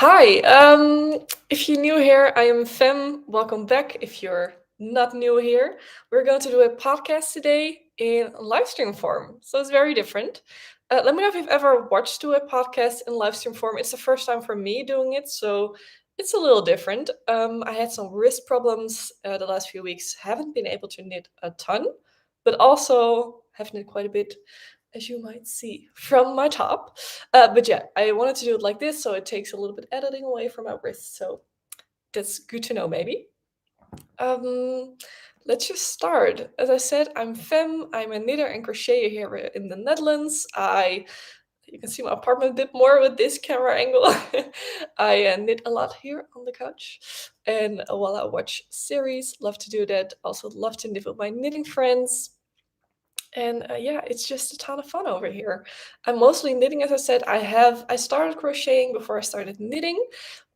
Hi, if you're new here, I am Fem. Welcome back. If you're not new here, we're going to do a podcast today in live stream form. So it's very different. Let me know if you've ever watched do a podcast in live stream form. It's the first time for me doing it, so it's a little different. I had some wrist problems the last few weeks. Haven't been able to knit a ton, but also have knit quite a bit, as you might see from my top. But yeah, I wanted to do it like this, so it takes a little bit editing away from my wrist. So that's good to know, maybe. Um, let's just start. As I said, I'm Fem. I'm a knitter and crocheter here in the Netherlands. You can see my apartment a bit more with this camera angle. I knit a lot here on the couch, and while I watch series, love to do that. Also love to knit with my knitting friends. And yeah, it's just a ton of fun over here. I'm mostly knitting, as I said. I started crocheting before I started knitting,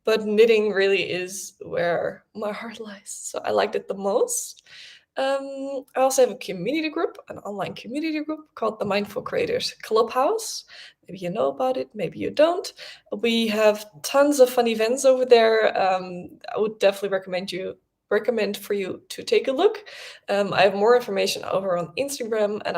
but knitting really is where my heart lies. So I liked it the most. I also have a community group, an online community group called the Mindful Creators Clubhouse. Maybe you know about it, maybe you don't. We have tons of fun events over there. I would definitely recommend for you to take a look. I have more information over on Instagram, and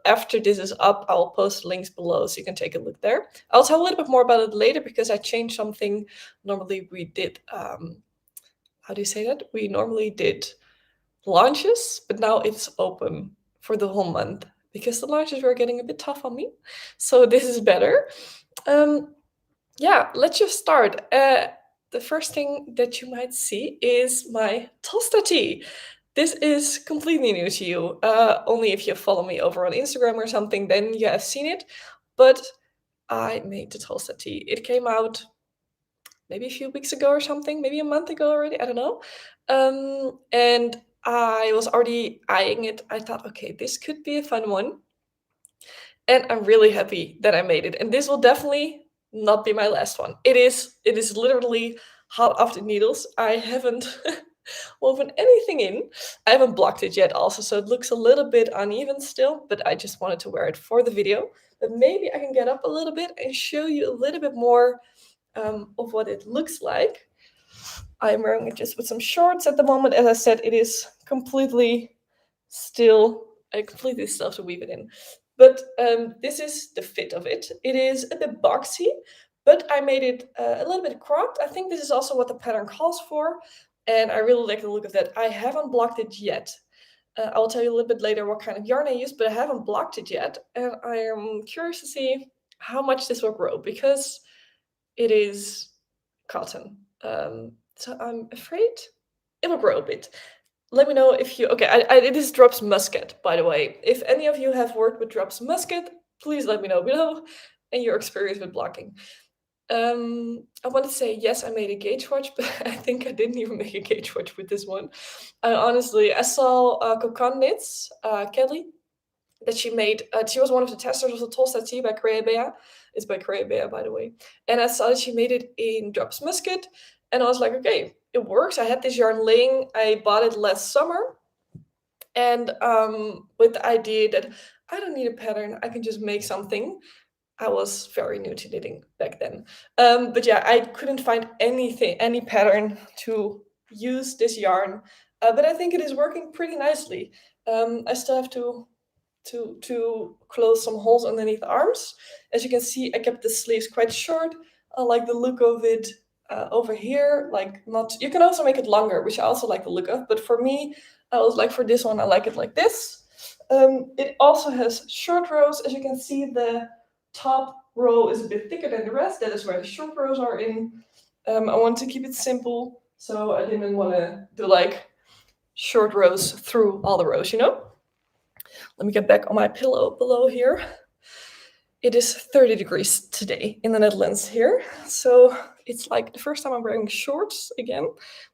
after this is up, I'll post links below so you can take a look there. I'll tell a little bit more about it later because I changed something. Normally we did, how do you say that? We normally did launches, but now it's open for the whole month because the launches were getting a bit tough on me. So this is better. Yeah, let's just start. The first thing that you might see is my Tolsta tea. This is completely new to you. Only if you follow me over on Instagram or something, then you have seen it. But I made the Tolsta tea. It came out maybe a few weeks ago or something, maybe a month ago already, I don't know. And I was already eyeing it. I thought, okay, this could be a fun one. And I'm really happy that I made it. And this will definitely not be my last one. It is literally hot off the needles. I haven't woven anything in. I haven't blocked it yet also, so it looks a little bit uneven still, but I just wanted to wear it for the video. But maybe I can get up a little bit and show you a little bit more of what it looks like. I'm wearing it just with some shorts at the moment. As I said, it is completely still, I completely still have to weave it in. But this is the fit of it. It is a bit boxy, but I made it a little bit cropped. I think this is also what the pattern calls for, and I really like the look of that. I haven't blocked it yet. I'll tell you a little bit later what kind of yarn I use, but I haven't blocked it yet, and I am curious to see how much this will grow because it is cotton. So I'm afraid it will grow a bit. Let me know if you... Okay, it is Drops Musket, by the way. If any of you have worked with Drops Musket, please let me know below and your experience with blocking. I want to say, yes, I made a gauge watch, but I think I didn't even make a gauge watch with this one. I saw Kokan Knits, Kelly, that she made. She was one of the testers of the Tolsta tea by Gaia. It's by Gaia, by the way. And I saw that she made it in Drops Musket, and I was like, okay, it works. I had this yarn laying. I bought it last summer, and with the idea that I don't need a pattern, I can just make something. I was very new to knitting back then. But yeah, I couldn't find any pattern to use this yarn. But I think it is working pretty nicely. I still have to close some holes underneath the arms. As you can see, I kept the sleeves quite short. I like the look of it over here. You can also make it longer, which I also like the look of. But for me, I was like, for this one, I like it like this. It also has short rows. As you can see, the top row is a bit thicker than the rest. That is where the short rows are in. I want to keep it simple, so I didn't want to do like short rows through all the rows, you know? Let me get back on my pillow below here. It is 30 degrees today in the Netherlands here. So it's like the first time I'm wearing shorts again.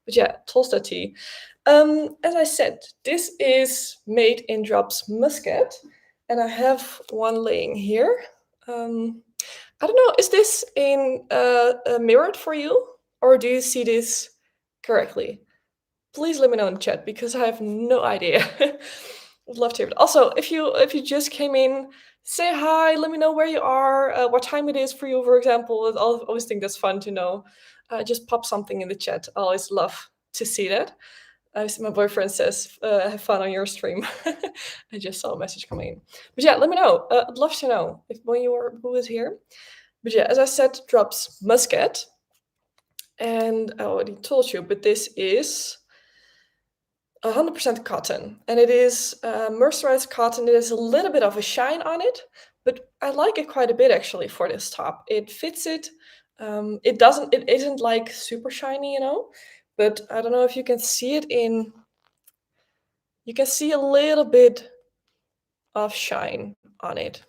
But yeah, Tolsta tea. As I said, this is made in Drops Musket. And I have one laying here. I don't know, is this in mirrored for you? Or do you see this correctly? Please let me know in the chat because I have no idea. Would love to hear it. Also, if you just came in say hi, let me know where you are, what time it is for you, for example. I always think that's fun to know. Just pop something in the chat. I always love to see that. I see my boyfriend says, "Have fun on your stream." I just saw a message coming in. But yeah, let me know. I'd love to know if when you are who is here. But yeah, as I said, drops muscat, and I already told you. But this is 100% cotton, and it is mercerized cotton. There's a little bit of a shine on it, but I like it quite a bit actually for this top. It fits it. It doesn't. It isn't like super shiny, But I don't know if you can see it in. You can see a little bit of shine on it.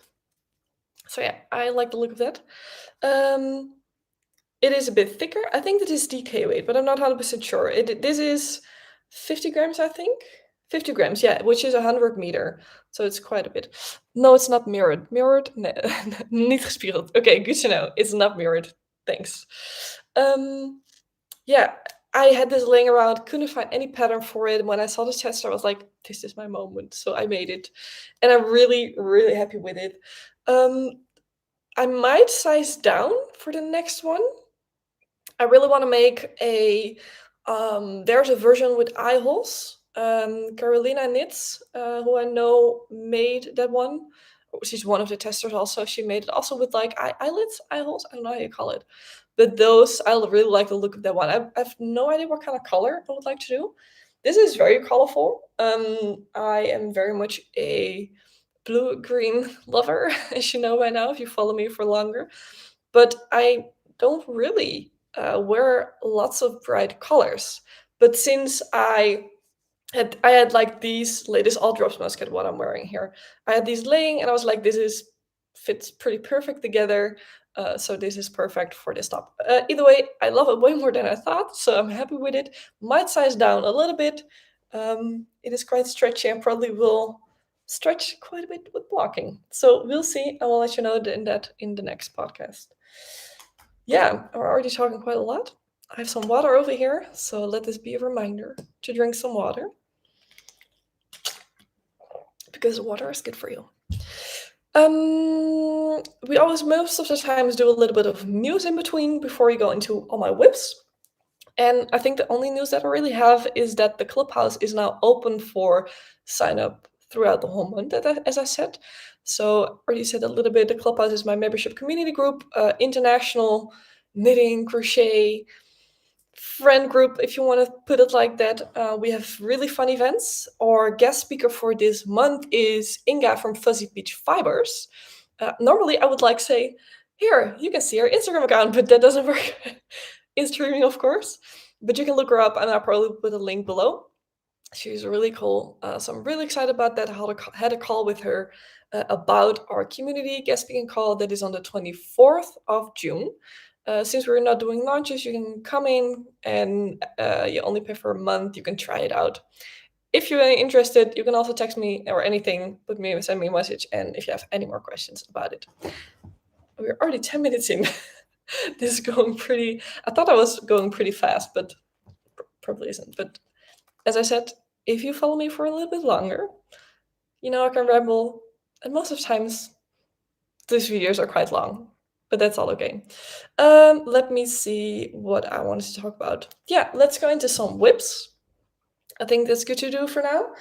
So yeah, I like the look of that. Um, it is a bit thicker. I think that is DK weight, but I'm not 100% sure. This is 50 grams, I think. 50 grams, yeah, which is 100 meter. So it's quite a bit. No, it's not mirrored. Mirrored? Nee, niet gespiegeld. Okay, good to know. It's not mirrored. Thanks. Yeah, I had this laying around, couldn't find any pattern for it. When I saw the tester, I was like, this is my moment. So I made it. And I'm really, really happy with it. I might size down for the next one. I really want to make a. There's a version with eye holes. Carolina Knits, who I know made that one. She's one of the testers also. She made it also with like eyelids, eye holes. I don't know how you call it. But those, I really like the look of that one. I have no idea what kind of color I would like to do. This is very colorful. I am very much a blue-green lover, as you know by now, if you follow me for longer. But I don't really wear lots of bright colors. But since I had like these latest all drops musket, what I'm wearing here. I had these laying, and I was like, this is fits pretty perfect together. So this is perfect for this top. Either way, I love it way more than I thought, so I'm happy with it. Might size down a little bit. It is quite stretchy and probably will stretch quite a bit with blocking. So we'll see. I will let you know in the next podcast. Yeah, we're already talking quite a lot. I have some water over here, so let this be a reminder to drink some water because water is good for you. We always most of the times do a little bit of news in between before we go into all my whips. And I think the only news that I really have is that the Clubhouse is now open for sign up throughout the whole month, as I said. So I already said a little bit. The Clubhouse is my membership community group, international knitting, crochet, friend group, if you want to put it like that. We have really fun events. Our guest speaker for this month is Inga from Fuzzy Peach Fibers. Normally, I would like say, here, you can see her Instagram account, but that doesn't work in streaming, of course. But you can look her up, and I'll probably put a link below. She's really cool. So I'm really excited about that. I had a call with her about our community guest speaking call that is on the 24th of June. Since we're not doing launches, you can come in and you only pay for a month. You can try it out. If you're interested, you can also text me or anything, send me a message. And if you have any more questions about it, we're already 10 minutes in. This is going pretty. I thought I was going pretty fast, but probably isn't. But as I said, if you follow me for a little bit longer, I can ramble. And most of the times, these videos are quite long, but that's all okay. Let me see what I wanted to talk about. Yeah, let's go into some whips. I think that's good to do for now.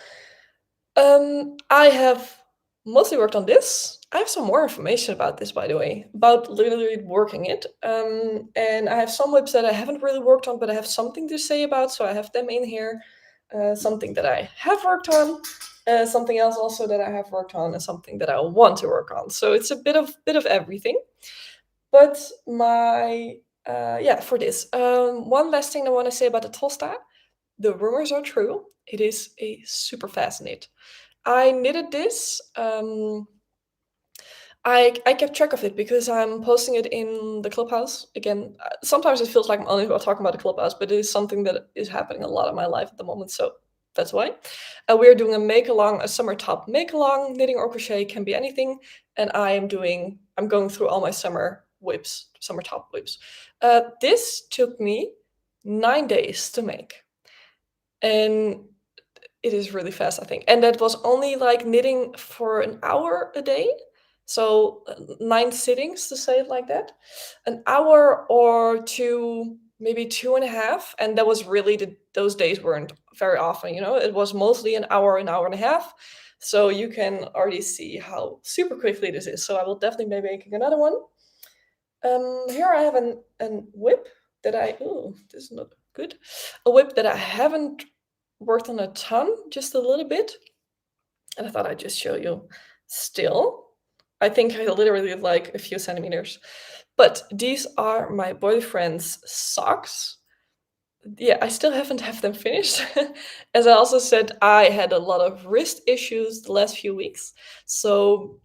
I have mostly worked on this. I have some more information about this, by the way, about literally working it. And I have some whips that I haven't really worked on, but I have something to say about, so I have them in here. Something that I have worked on, something else also that I have worked on, and something that I want to work on. So it's a bit of everything. But for this, one last thing I want to say about the Tolsta. The rumors are true. It is a super fast knit. I knitted this. I kept track of it because I'm posting it in the Clubhouse. Again, sometimes it feels like I'm only talking about the Clubhouse, but it is something that is happening a lot in my life at the moment, so that's why. We're doing a Makealong, a summer top Makealong. Knitting or crochet can be anything, and I'm going through all my summer whips, summer top whips. This took me 9 days to make, and it is really fast, I think. And that was only like knitting for an hour a day. So 9 sittings, to say it like that, an hour or two, maybe 2.5, and that was really those days weren't very often. It was mostly an hour and a half. So you can already see how super quickly this is. So I will definitely be making another one. Here I have an whip that this is not good. A whip that I haven't worked on a ton, just a little bit. And I thought I'd just show you still. I think I literally have like a few centimeters. But these are my boyfriend's socks. Yeah, I still haven't have them finished. As I also said, I had a lot of wrist issues the last few weeks. So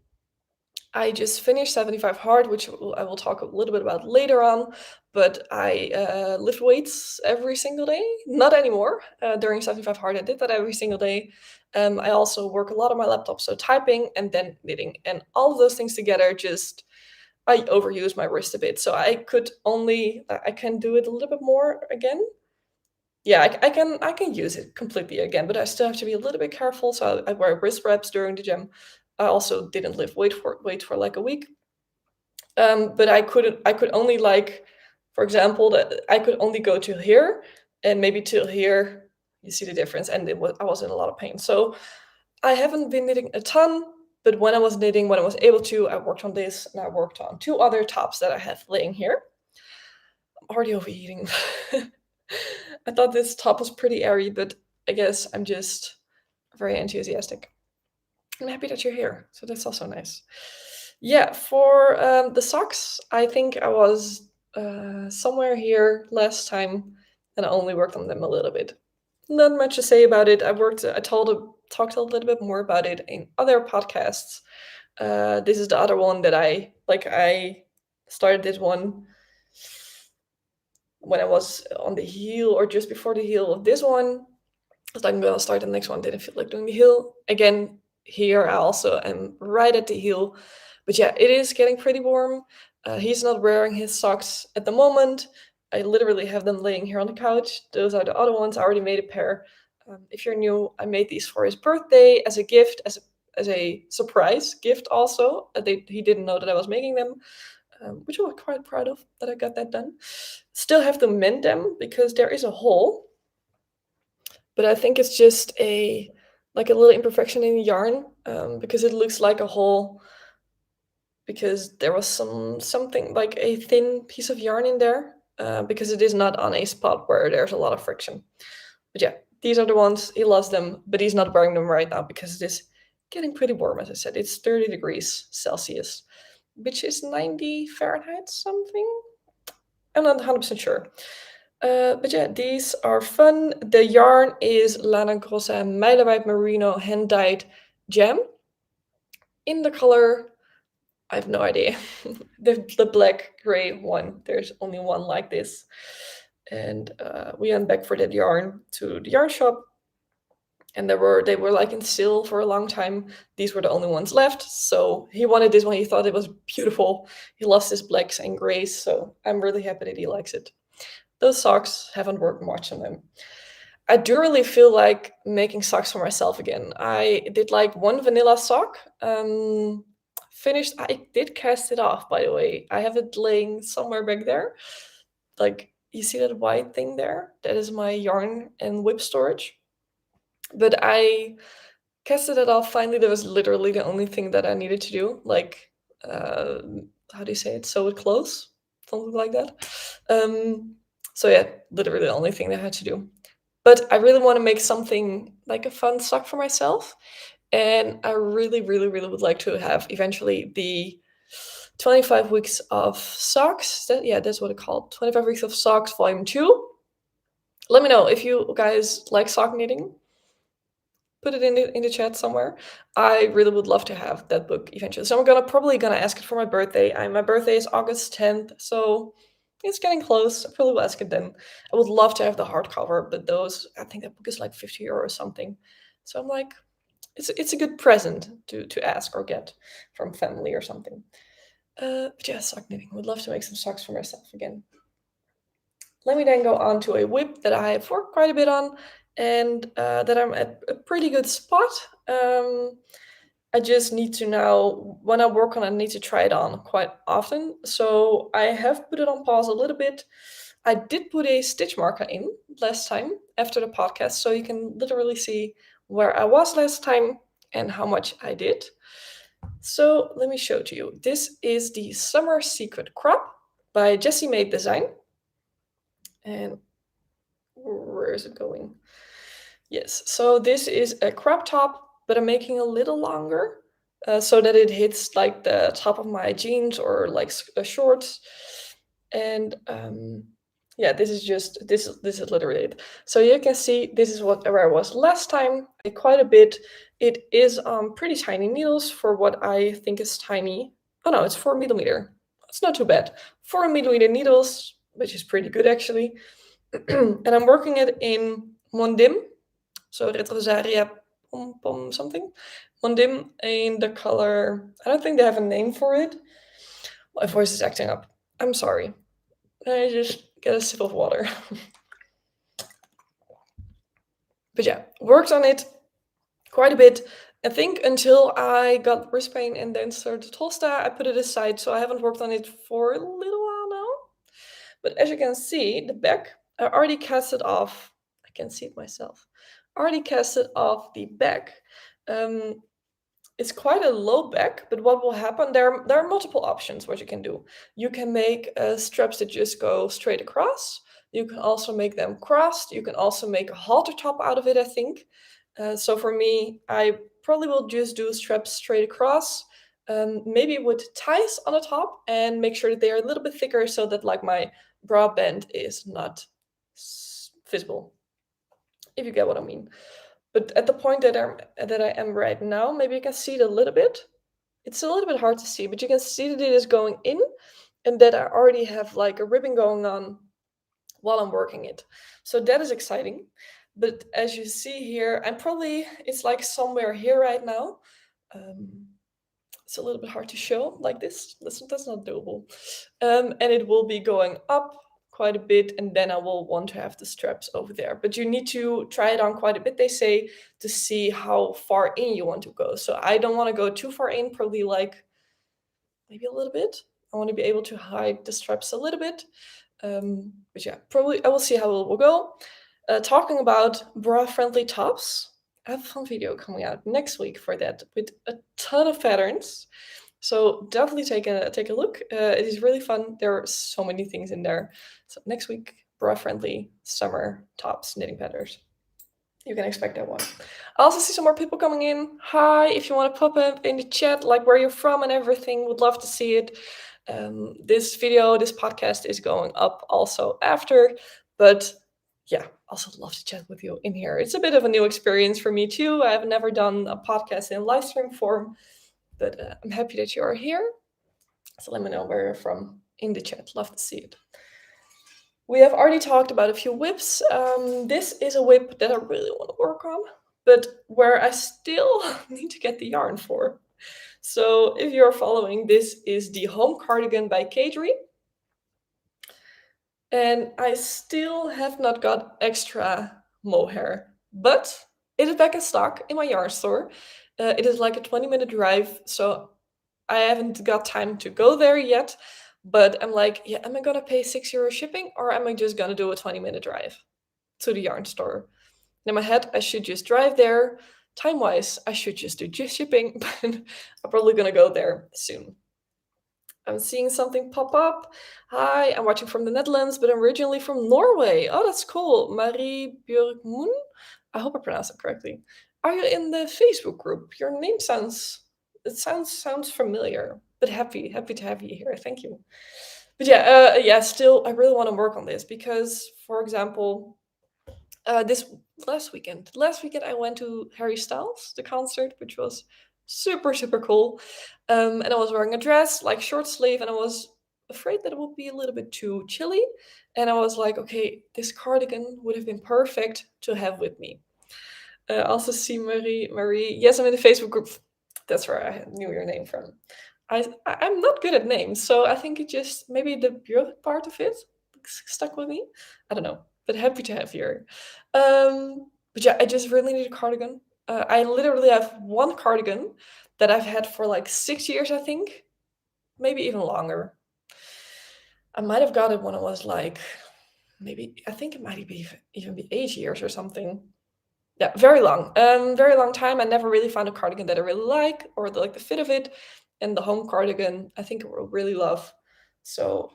I just finished 75 hard, which I will talk a little bit about later on. But I lift weights every single day. Not anymore. During 75 hard, I did that every single day. I also work a lot on my laptop, so typing and then knitting, and all of those things together just I overuse my wrist a bit. So I can do it a little bit more again. Yeah, I can use it completely again, but I still have to be a little bit careful. So I wear wrist wraps during the gym. I also didn't lift weight for like a week. But I could only like, for example, that I could only go to here and maybe till here. You see the difference, and I was in a lot of pain. So I haven't been knitting a ton, but when I was knitting, when I was able to, I worked on this and I worked on two other tops that I have laying here. I'm already overeating. I thought this top was pretty airy, but I guess I'm just very enthusiastic. I'm happy that you're here, so that's also nice. Yeah, for the socks, I think I was somewhere here last time, and I only worked on them a little bit. Not much to say about it. Talked a little bit more about it in other podcasts. This is the other one that I like. I started this one when I was on the heel or just before the heel of this one. I was like, I'm gonna start the next one. Didn't feel like doing the heel again. Here I also am right at the heel, but yeah, it is getting pretty warm. He's not wearing his socks at the moment. I literally have them laying here on the couch. Those are the other ones. I already made a pair. If you're new, I made these for his birthday as a gift, as a surprise gift. Also, he didn't know that I was making them, which I was quite proud of that I got that done. Still have to mend them because there is a hole, but I think it's just a little imperfection in the yarn, because it looks like a hole because there was something like a thin piece of yarn in there, because it is not on a spot where there's a lot of friction. But yeah, these are the ones. He loves them, but he's not wearing them right now because it is getting pretty warm. As I said, it's 30 degrees Celsius, which is 90 Fahrenheit something. I'm not 100% sure. But yeah, these are fun. The yarn is Lana Grossa Meilenweit Merino hand dyed gem. In the color, I have no idea. the black gray one. There's only one like this. And we went back for that yarn to the yarn shop, and they were like in sale for a long time. These were the only ones left. So he wanted this one. He thought it was beautiful. He loves his blacks and grays. So I'm really happy that he likes it. Those socks, haven't worked much on them. I do really feel like making socks for myself again. I did like one vanilla sock. Finished. I did cast it off, by the way. I have it laying somewhere back there. Like, you see that white thing there? That is my yarn and whip storage. But I casted it off finally. That was literally the only thing that I needed to do. Like, how do you say it? Sew it close? Something like that. So yeah, literally the only thing that I had to do. But I really want to make something like a fun sock for myself. And I really, really, really would like to have eventually the 25 weeks of socks. That's what it's called. 25 weeks of socks, volume 2. Let me know if you guys like sock knitting. Put it in the chat somewhere. I really would love to have that book eventually. So I'm probably gonna ask it for my birthday. My birthday is August 10th, so it's getting close. I probably will ask it then. I would love to have the hardcover, but I think that book is like 50 euro or something. So I'm like, it's a good present to ask or get from family or something. But yeah, sock knitting. Would love to make some socks for myself again. Let me then go on to a whip that I have worked quite a bit on, and that I'm at a pretty good spot. I just need to now, when I work on it, I need to try it on quite often. So I have put it on pause a little bit. I did put a stitch marker in last time after the podcast, so you can literally see where I was last time and how much I did. So let me show it to you. This is the Summer Secret Crop by Jessie Made Design. And where is it going? Yes, so this is a crop top, but I'm making a little longer so that it hits like the top of my jeans or like shorts. And yeah, this is just this is literally it. So you can see this is where I was last time. Quite a bit. It is pretty tiny needles for what I think is tiny. Oh no, it's 4 millimeter. It's not too bad. 4 millimeter needles, which is pretty good actually. And I'm working it in Mondim, so Retrosaria pom pom something. Mondim in the color. I don't think they have a name for it. My voice is acting up. I'm sorry. I just get a sip of water. But yeah, worked on it quite a bit. I think until I got wrist pain and then started Tolsta, I put it aside. So I haven't worked on it for a little while now. But as you can see, the back, I already casted off. I can see it myself. Already casted off the back. Um, it's quite a low back, but what will happen, there are multiple options what you can do. You can make straps that just go straight across. You can also make them crossed. You can also make a halter top out of it, I think. So for me, I probably will just do straps straight across, maybe with ties on the top, and make sure that they are a little bit thicker so that like my bra band is not visible, if you get what I mean. But at the point that I am right now, maybe you can see it a little bit. It's a little bit hard to see, but you can see that it is going in and that I already have like a ribbon going on while I'm working it. So that is exciting. But as you see here, it's like somewhere here right now. Um, it's a little bit hard to show like this. That's not doable. And it will be going up quite a bit, and then I will want to have the straps over there. But you need to try it on quite a bit, they say, to see how far in you want to go. So I don't want to go too far in, probably like maybe a little bit. I want to be able to hide the straps a little bit. But yeah, probably I will see how it will go. Talking about bra-friendly tops, I have a fun video coming out next week for that with a ton of patterns. So definitely take a look. It is really fun. There are so many things in there. So next week, bra-friendly summer tops knitting patterns. You can expect that one. I also see some more people coming in. Hi, if you want to pop up in the chat, like where you're from and everything, would love to see it. This podcast is going up also after, but yeah, also love to chat with you in here. It's a bit of a new experience for me too. I have never done a podcast in live stream form, but I'm happy that you are here. So let me know where you're from in the chat. Love to see it. We have already talked about a few whips. This is a whip that I really want to work on, but where I still need to get the yarn for. So if you're following, this is the Home Cardigan by Kadri. And I still have not got extra mohair, but it is back in stock in my yarn store. It is like a 20-minute drive, so I haven't got time to go there yet. But I'm like, yeah, am I gonna pay €6 shipping, or am I just gonna do a 20-minute drive to the yarn store? In my head, I should just drive there. Time-wise, I should just do just shipping, but I'm probably gonna go there soon. I'm seeing something pop up. Hi, I'm watching from the Netherlands, but I'm originally from Norway. Oh, that's cool. Marie Björkmoen? I hope I pronounced it correctly. Are you in the Facebook group? Your name sounds familiar, but happy to have you here. Thank you. But yeah, still, I really want to work on this because, for example, this last weekend I went to Harry Styles, the concert, which was super cool. And I was wearing a dress, like short sleeve, and I was afraid that it would be a little bit too chilly. And I was like, okay, this cardigan would have been perfect to have with me. Also see Marie. Yes, I'm in the Facebook group. That's where I knew your name from. I'm not good at names, so I think it just maybe the Björk part of it stuck with me. I don't know, but happy to have you. But yeah, I just really need a cardigan. I literally have one cardigan that I've had for like 6 years, I think, maybe even longer. I might have got it when I was like, maybe, I think it might even be 8 years or something. Yeah, very long time. I never really found a cardigan that I really like or like the fit of it. And the home cardigan, I think I will really love. So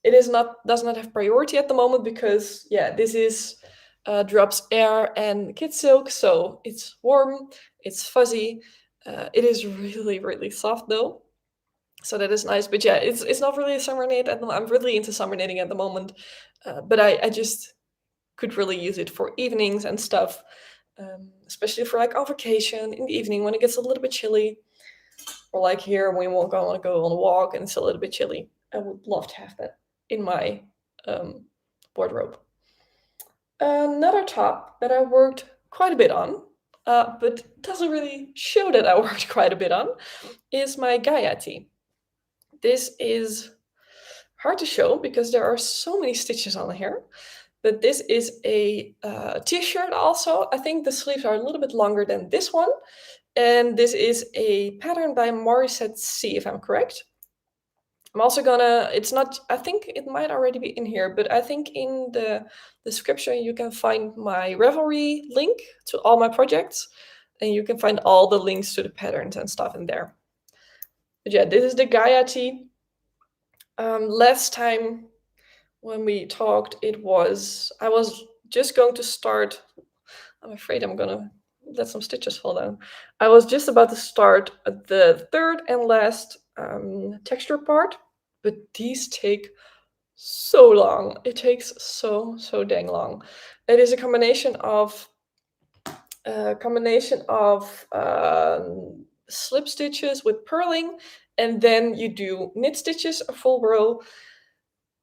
it does not have priority at the moment because this is drops air and kid silk, so it's warm, it's fuzzy, it is really really soft though, so that is nice. But yeah, it's not really a summer knit at the moment. I'm really into summer knitting at the moment, but I just could really use it for evenings and stuff, especially for like on vacation in the evening when it gets a little bit chilly, or like here when we want to go on a walk and it's a little bit chilly. I would love to have that in my wardrobe. Another top that I worked quite a bit on, but doesn't really show that I worked quite a bit on, is my Gaia tee. This is hard to show because there are so many stitches on here, but this is a t-shirt also. I think the sleeves are a little bit longer than this one, and this is a pattern by Morissette C, if I'm correct. I'm also gonna, it's not, I think it might already be in here, but I think in the description you can find my Ravelry link to all my projects, and you can find all the links to the patterns and stuff in there. But yeah, this is the Gaia tee. Last time when we talked, I was just going to start, I'm afraid I'm gonna let some stitches fall down. I was just about to start the third and last texture part, but these take so long. It takes so dang long. It is a combination of slip stitches with purling, and then you do knit stitches a full row.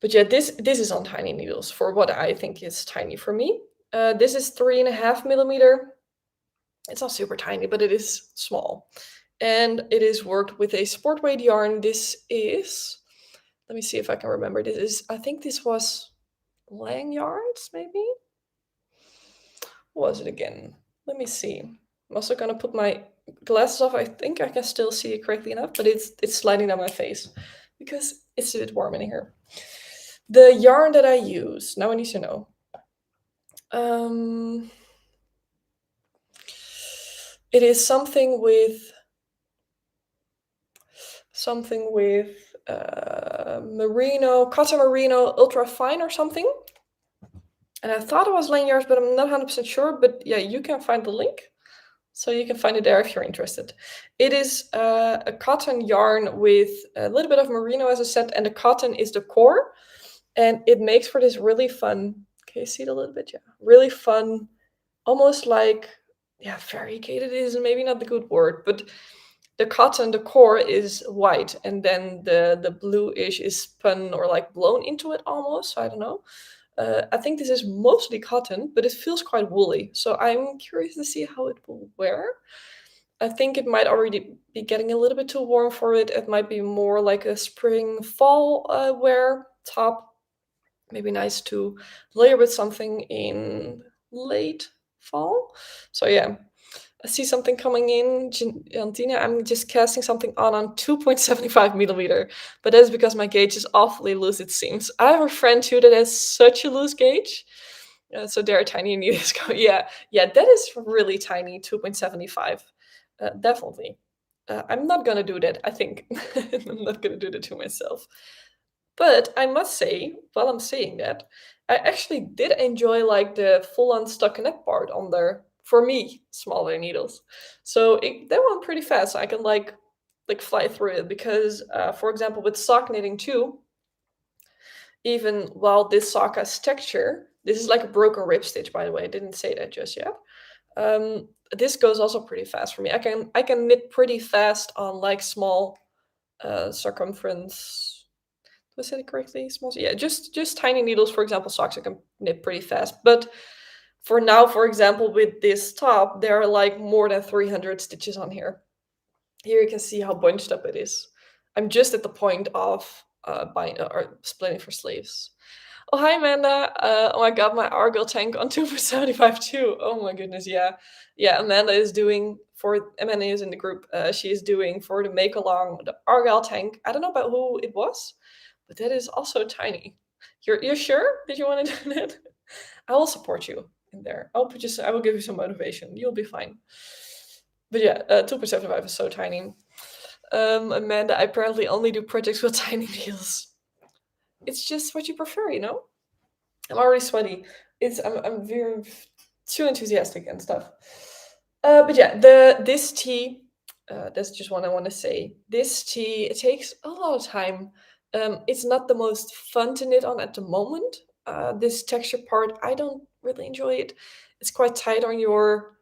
But yeah, this is on tiny needles for what I think is tiny for me. This is 3.5 millimeter. It's not super tiny, but it is small. And it is worked with a sport weight yarn. This is, let me see if I can remember. I think this was Lang yarns, maybe? What was it again? Let me see. I'm also gonna put my glasses off. I think I can still see it correctly enough, but it's sliding down my face because it's a bit warm in here. The yarn that I use, now I need to know. It is something with merino, cotton merino, ultra fine or something. And I thought it was lanyards, but I'm not 100% sure. But yeah, you can find the link. So you can find it there if you're interested. It is a cotton yarn with a little bit of merino, as I said, and the cotton is the core. And it makes for this really fun, can you see it a little bit? Yeah, really fun, almost like, yeah, variegated is maybe not the good word, but the cotton, the core is white, and then the bluish is spun or like blown into it almost. So I don't know. I think this is mostly cotton, but it feels quite woolly. So I'm curious to see how it will wear. I think it might already be getting a little bit too warm for it. It might be more like a spring fall wear top. Maybe nice to layer with something in late fall. So yeah, I see something coming in, Jantina. I'm just casting something on 2.75 millimeter, but that's because my gauge is awfully loose, it seems. I have a friend too that has such a loose gauge. So they're tiny needles. Yeah, that is really tiny, 2.75. Definitely. I'm not gonna do that, I think. I'm not gonna do that to myself. But I must say, while I'm saying that, I actually did enjoy like the full-on stockinette part on there. For me, smaller needles. So that went pretty fast. I can like fly through it because, for example, with sock knitting too, even while this sock has texture, this is like a broken rib stitch, by the way. I didn't say that just yet. This goes also pretty fast for me. I can knit pretty fast on like small circumference. Did I say it correctly? Small, yeah, just tiny needles. For example, socks I can knit pretty fast. But for now, for example, with this top, there are like more than 300 stitches on here. Here you can see how bunched up it is. I'm just at the point of buying or splitting for sleeves. Oh, hi, Amanda. Oh, I got my Argyle tank on 2.75 too. Oh my goodness, yeah. Yeah, Amanda is doing for Amanda is in the group. She is doing for the Makealong the Argyle tank. I don't know about who it was, but that is also tiny. You're sure that you want to do that? I will support you in there. I will give you some motivation. You'll be fine. But yeah, 2.75 is so tiny. Amanda, I apparently only do projects with tiny needles. It's just what you prefer, you know? I'm already sweaty. I'm very too enthusiastic and stuff. But yeah, this tea. That's just what I want to say. This tea, it takes a lot of time. It's not the most fun to knit on at the moment. This texture part, I don't really enjoy it. It's quite tight on your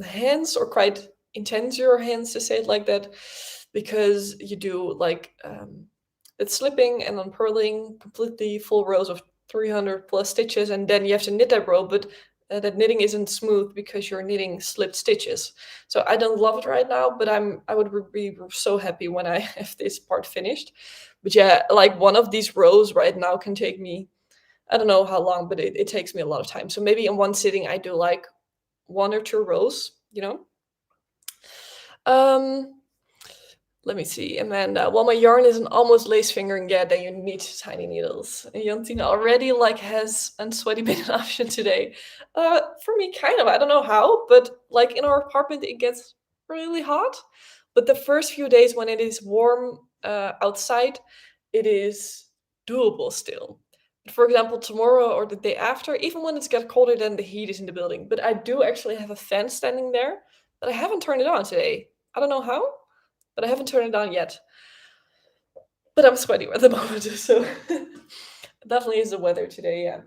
hands, or quite intense your hands, to say it like that, because you do like it's slipping and unpurling completely full rows of 300 plus stitches, and then you have to knit that row, but that knitting isn't smooth because you're knitting slipped stitches. So I don't love it right now, but I would be so happy when I have this part finished. But yeah, like one of these rows right now can take me, I don't know how long, but it takes me a lot of time. So maybe in one sitting I do like 1 or 2 rows, you know. um Let me see, Amanda. Well, my yarn isn't almost lace fingering yet, then you need tiny needles. And Jantina already like has a sweaty bit option today. For me, kind of. I don't know how, but like in our apartment, it gets really hot. But the first few days when it is warm outside, it is doable still. For example, tomorrow or the day after, even when it's get colder, then the heat is in the building. But I do actually have a fan standing there, but I haven't turned it on today. I don't know how, but I haven't turned it on yet. But I'm sweaty at the moment, so definitely is the weather today. Yeah.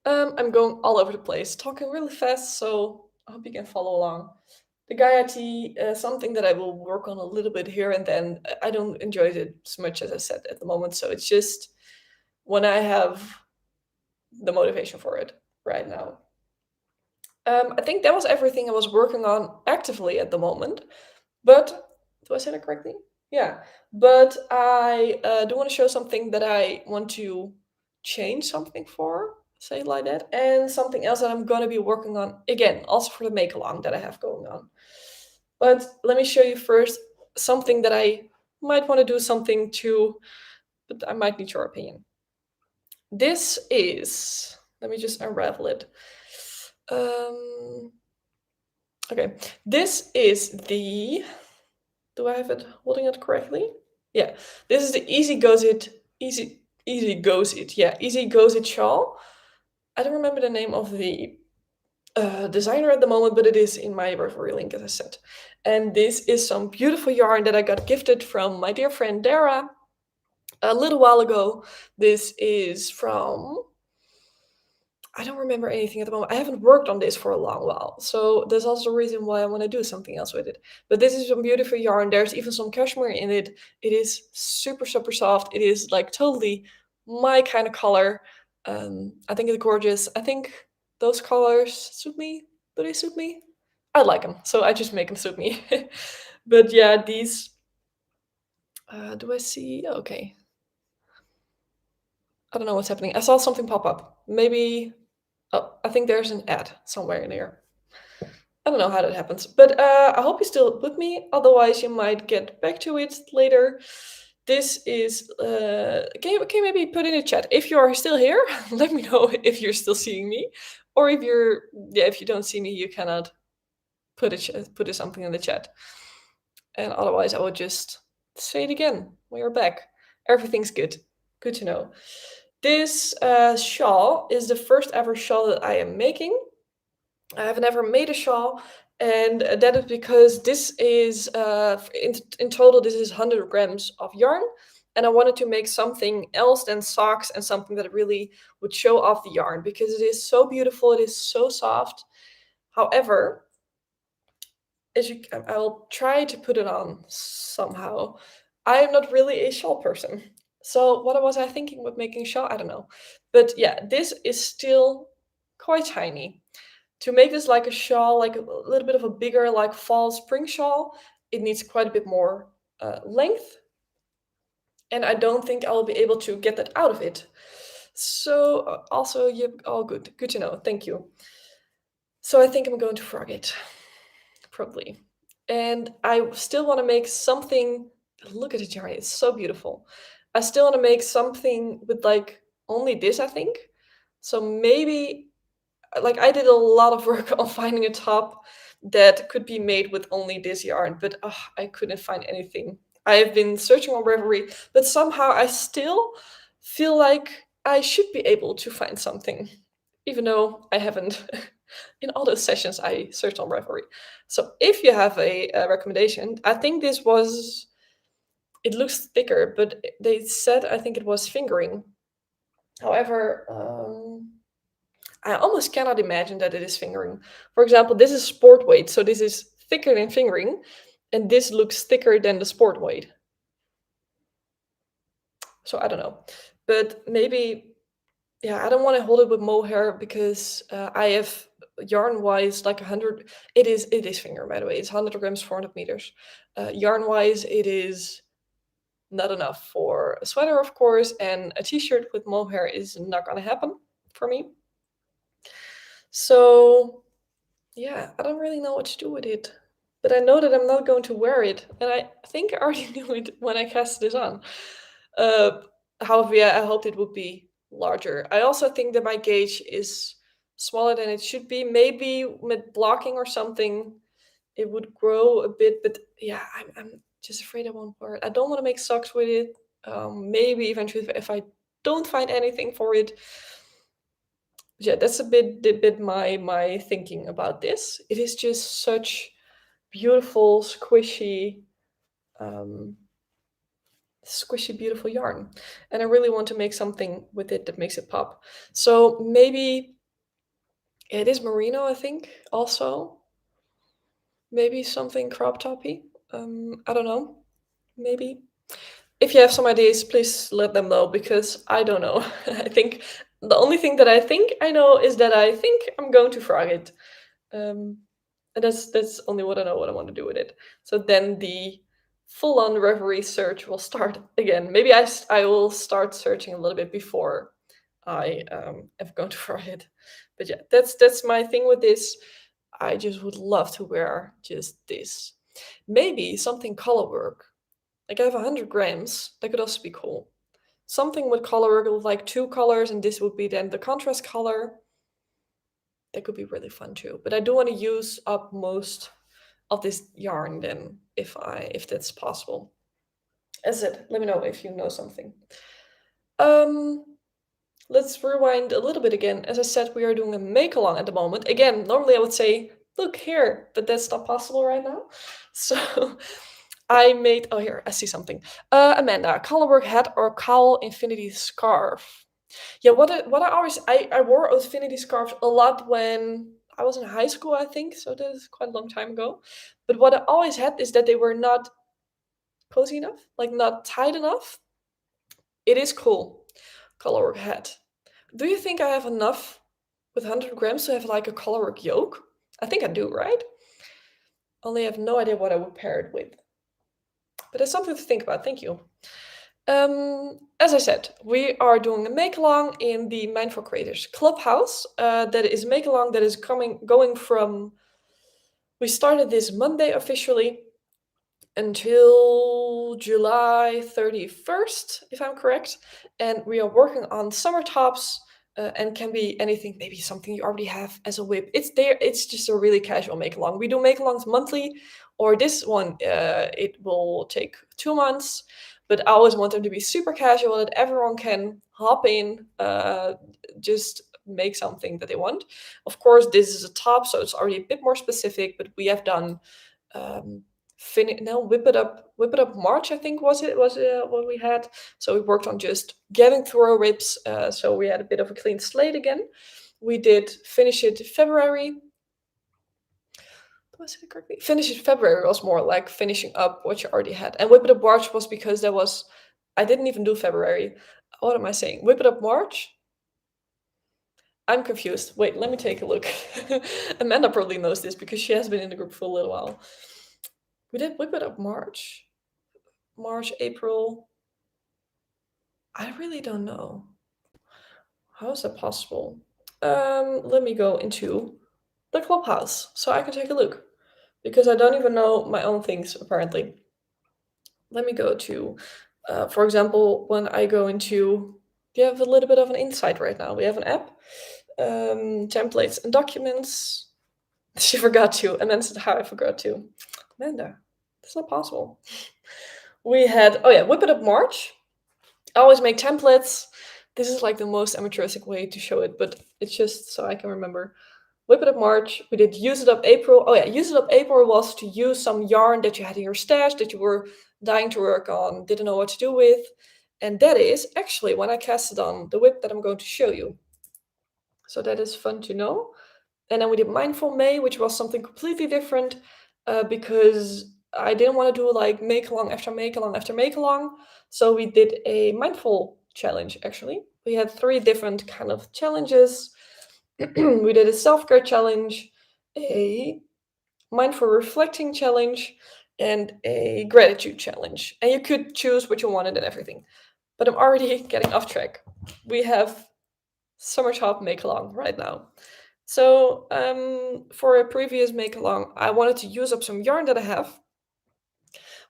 I'm going all over the place, talking really fast, so I hope you can follow along. The Gaia tea, something that I will work on a little bit here and then. I don't enjoy it as much as I said at the moment, so it's just when I have the motivation for it right now. I think that was everything I was working on actively at the moment. But do I say that correctly? Yeah. But I do want to show something that I want to change something for, say it like that, and something else that I'm going to be working on again, also for the make along that I have going on. But let me show you first something that I might want to do something to, but I might need your opinion. This is, let me just unravel it. Okay, this is the, do I have it holding it correctly? Yeah, this is the Easy Goes It, Easy Goes It, yeah, Easy Goes It shawl. I don't remember the name of the designer at the moment, but it is in my Ravelry link, as I said. And this is some beautiful yarn that I got gifted from my dear friend Dara a little while ago. This is from, I don't remember anything at the moment. I haven't worked on this for a long while. So there's also a reason why I want to do something else with it. But this is some beautiful yarn. There's even some cashmere in it. It is super, super soft. It is like totally my kind of color. I think it's gorgeous. I think those colors suit me. Do they suit me? I like them. So I just make them suit me. But yeah, these, do I see? Okay. I don't know what's happening. I saw something pop up. Maybe, oh, I think there's an ad somewhere in here. I don't know how that happens, but I hope you still with me. Otherwise, you might get back to it later. This is. Can you maybe put in a chat if you are still here? Let me know if you're still seeing me, or if you're, yeah, if you don't see me, you cannot put something in the chat. And otherwise, I will just say it again. We are back. Everything's good. Good to know. This shawl is the first ever shawl that I am making. I have never made a shawl, and that is because this is in total this is 100 grams of yarn, and I wanted to make something else than socks and something that really would show off the yarn because it is so beautiful, it is so soft. However, I'll try to put it on somehow. I am not really a shawl person. So what was I thinking with making a shawl? I don't know. But yeah, this is still quite tiny. To make this like a shawl, like a little bit of a bigger, like fall spring shawl, it needs quite a bit more length. And I don't think I will be able to get that out of it. So also, you all good. Good to know. Thank you. So I think I'm going to frog it, probably. And I still want to make something. Look at the jar; it's so beautiful. I still want to make something with like only this, I think. So maybe like I did a lot of work on finding a top that could be made with only this yarn, but I couldn't find anything. I've been searching on Ravelry, but somehow I still feel like I should be able to find something, even though I haven't. In all those sessions, I searched on Ravelry. So if you have a recommendation, I think this was. It looks thicker, but they said I think it was fingering. However, I almost cannot imagine that it is fingering. For example, this is sport weight, so this is thicker than fingering, and this looks thicker than the sport weight. So I don't know, but maybe, yeah, I don't want to hold it with mohair because I have yarn wise like 100. It is finger, by the way. It's 100 grams, 400 meters. Yarn wise, it is not enough for a sweater, of course, and a t-shirt with mohair is not gonna happen for me. So yeah, I don't really know what to do with it. But I know that I'm not going to wear it, and I think I already knew it when I cast this on. Uh, However, yeah, I hoped it would be larger. I also think that my gauge is smaller than it should be. Maybe with blocking or something, it would grow a bit. But yeah, I'm just afraid I won't wear it. I don't want to make socks with it. Maybe eventually, if I don't find anything for it, yeah, that's a bit my thinking about this. It is just such beautiful, um, squishy, beautiful yarn, and I really want to make something with it that makes it pop. So maybe it is merino, I think. Also, maybe something crop toppy. I don't know. Maybe if you have some ideas, please let them know because I don't know. I think the only thing that I think I know is that I think I'm going to frog it. Um, and that's only what I know what I want to do with it. So then the full-on Reverie search will start again. Maybe I will start searching a little bit before I am going to frog it. But yeah, that's my thing with this. I just would love to wear just this. Maybe something color work. Like I have 100 grams. That could also be cool. Something with color work with like two colors, and this would be then the contrast color. That could be really fun too. But I do want to use up most of this yarn then, if that's possible. As it, let me know if you know something. Um, let's rewind a little bit again. As I said, we are doing a make along at the moment. Again, normally I would say, look here, but that's not possible right now. So I made, oh here, I see something. Amanda, colorwork hat or cowl infinity scarf. Yeah, what I always I wore infinity scarves a lot when I was in high school, I think, so that is quite a long time ago. But what I always had is that they were not cozy enough, like not tight enough. It is cool. Colorwork hat. Do you think I have enough with 100 grams to have like a colorwork yoke? I think I do, right? Only I have no idea what I would pair it with. But it's something to think about. Thank you. As I said, we are doing a make-along in the Mindful Creators Clubhouse. That is make-along that is going from. We started this Monday officially until July 31st, if I'm correct. And we are working on summer tops and can be anything, maybe something you already have as a whip. It's there, it's just a really casual make along. We do make alongs monthly, or this one, it will take 2 months. But I always want them to be super casual that everyone can hop in, just make something that they want. Of course, this is a top, so it's already a bit more specific, but we have done um, whip it up March, I think was what we had. So we worked on just getting through our whips, so we had a bit of a clean slate again. We did finish it February. Was it correctly? Finish it February was more like finishing up what you already had, and whip it up March was because there was. I didn't even do February. What am I saying? Whip it up March. I'm confused. Wait, let me take a look. Amanda probably knows this because she has been in the group for a little while. We did whip it up March, April. I really don't know. How is that possible? Let me go into the Clubhouse so I can take a look because I don't even know my own things apparently. Let me go to, for example, when I go into, you have a little bit of an insight right now. We have an app, templates and documents. She forgot to, and then said how I forgot to. Amanda, that's not possible. We had, oh yeah, Whip It Up March. I always make templates. This is like the most amateuristic way to show it, but it's just so I can remember. Whip It Up March. We did Use It Up April. Oh yeah, Use It Up April was to use some yarn that you had in your stash that you were dying to work on, didn't know what to do with. And that is actually when I casted on the whip that I'm going to show you. So that is fun to know. And then we did Mindful May, which was something completely different because I didn't want to do like Makealong after Makealong after Makealong. So we did a mindful challenge actually. We had 3 different kind of challenges. We did a self-care challenge, a mindful reflecting challenge, and a gratitude challenge. And you could choose what you wanted and everything. But I'm already getting off track. We have Summer Top Makealong right now. So for a previous Makealong, I wanted to use up some yarn that I have,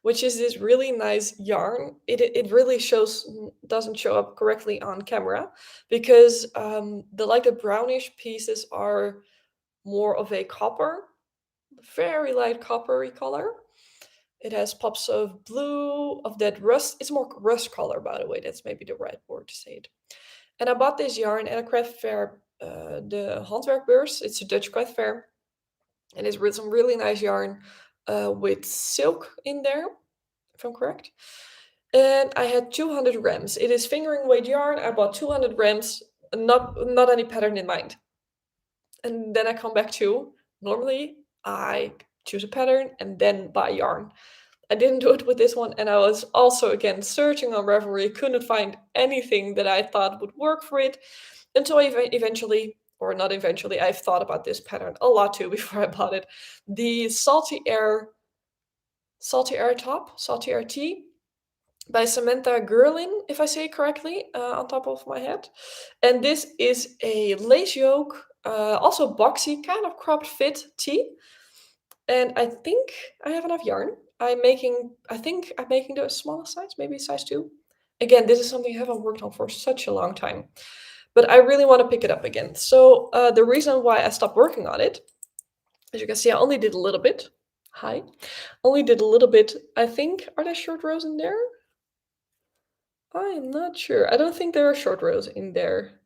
which is this really nice yarn. It really doesn't show up correctly on camera because the brownish pieces are more of a copper, very light coppery color. It has pops of blue, of that rust. It's more rust color, by the way. That's maybe the right word to say it. And I bought this yarn at a craft fair, the Handwerkbeurs. It's a Dutch craft fair. And it's with some really nice yarn with silk in there, if I'm correct. And I had 200 grams. It is fingering weight yarn. I bought 200 grams, not any pattern in mind. And then I come back to, normally I choose a pattern and then buy yarn. I didn't do it with this one, and I was also again searching on Ravelry, couldn't find anything that I thought would work for it until eventually, or not eventually, I've thought about this pattern a lot too before I bought it. The Salty Air top, Salty Air Tea by Samantha Gerlin, if I say it correctly, on top of my head. And this is a lace yoke, also boxy, kind of cropped fit tee. And I think I have enough yarn. I think I'm making the smallest size, maybe size 2. Again, this is something I haven't worked on for such a long time. But I really want to pick it up again. So the reason why I stopped working on it, as you can see, I only did a little bit. Hi. Only did a little bit. I think, are there short rows in there? I'm not sure. I don't think there are short rows in there.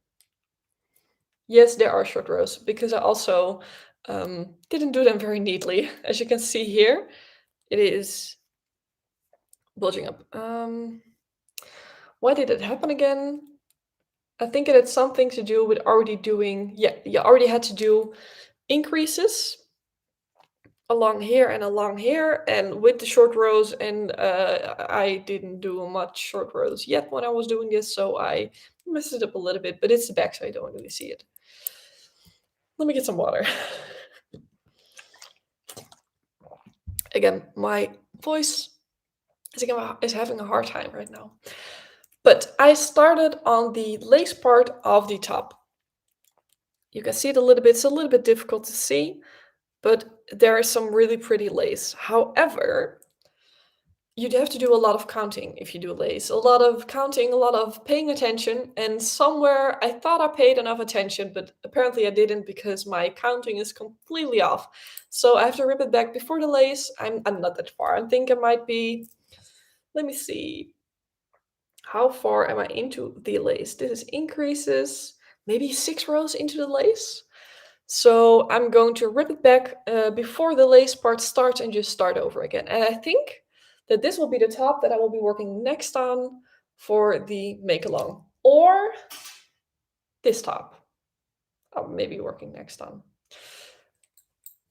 Yes, there are short rows because I also didn't do them very neatly. As you can see here, it is bulging up. Why did it happen again? I think it had something to do with already doing, yeah, you already had to do increases along here and along here, and with the short rows, and I didn't do much short rows yet when I was doing this, so I messed it up a little bit, but it's the back, so I don't really see it. Let me get some water. Again, my voice is having a hard time right now. But I started on the lace part of the top. You can see it a little bit. It's a little bit difficult to see, but there is some really pretty lace. However, you'd have to do a lot of counting if you do lace. A lot of counting, a lot of paying attention, and somewhere I thought I paid enough attention, but apparently I didn't because my counting is completely off. So I have to rip it back before the lace. I'm not that far. I think I might be, let me see. How far am I into the lace? This is increases, maybe 6 rows into the lace. So I'm going to rip it back before the lace part starts and just start over again. And I think that this will be the top that I will be working next on for the Makealong. Or this top I'll maybe working next on.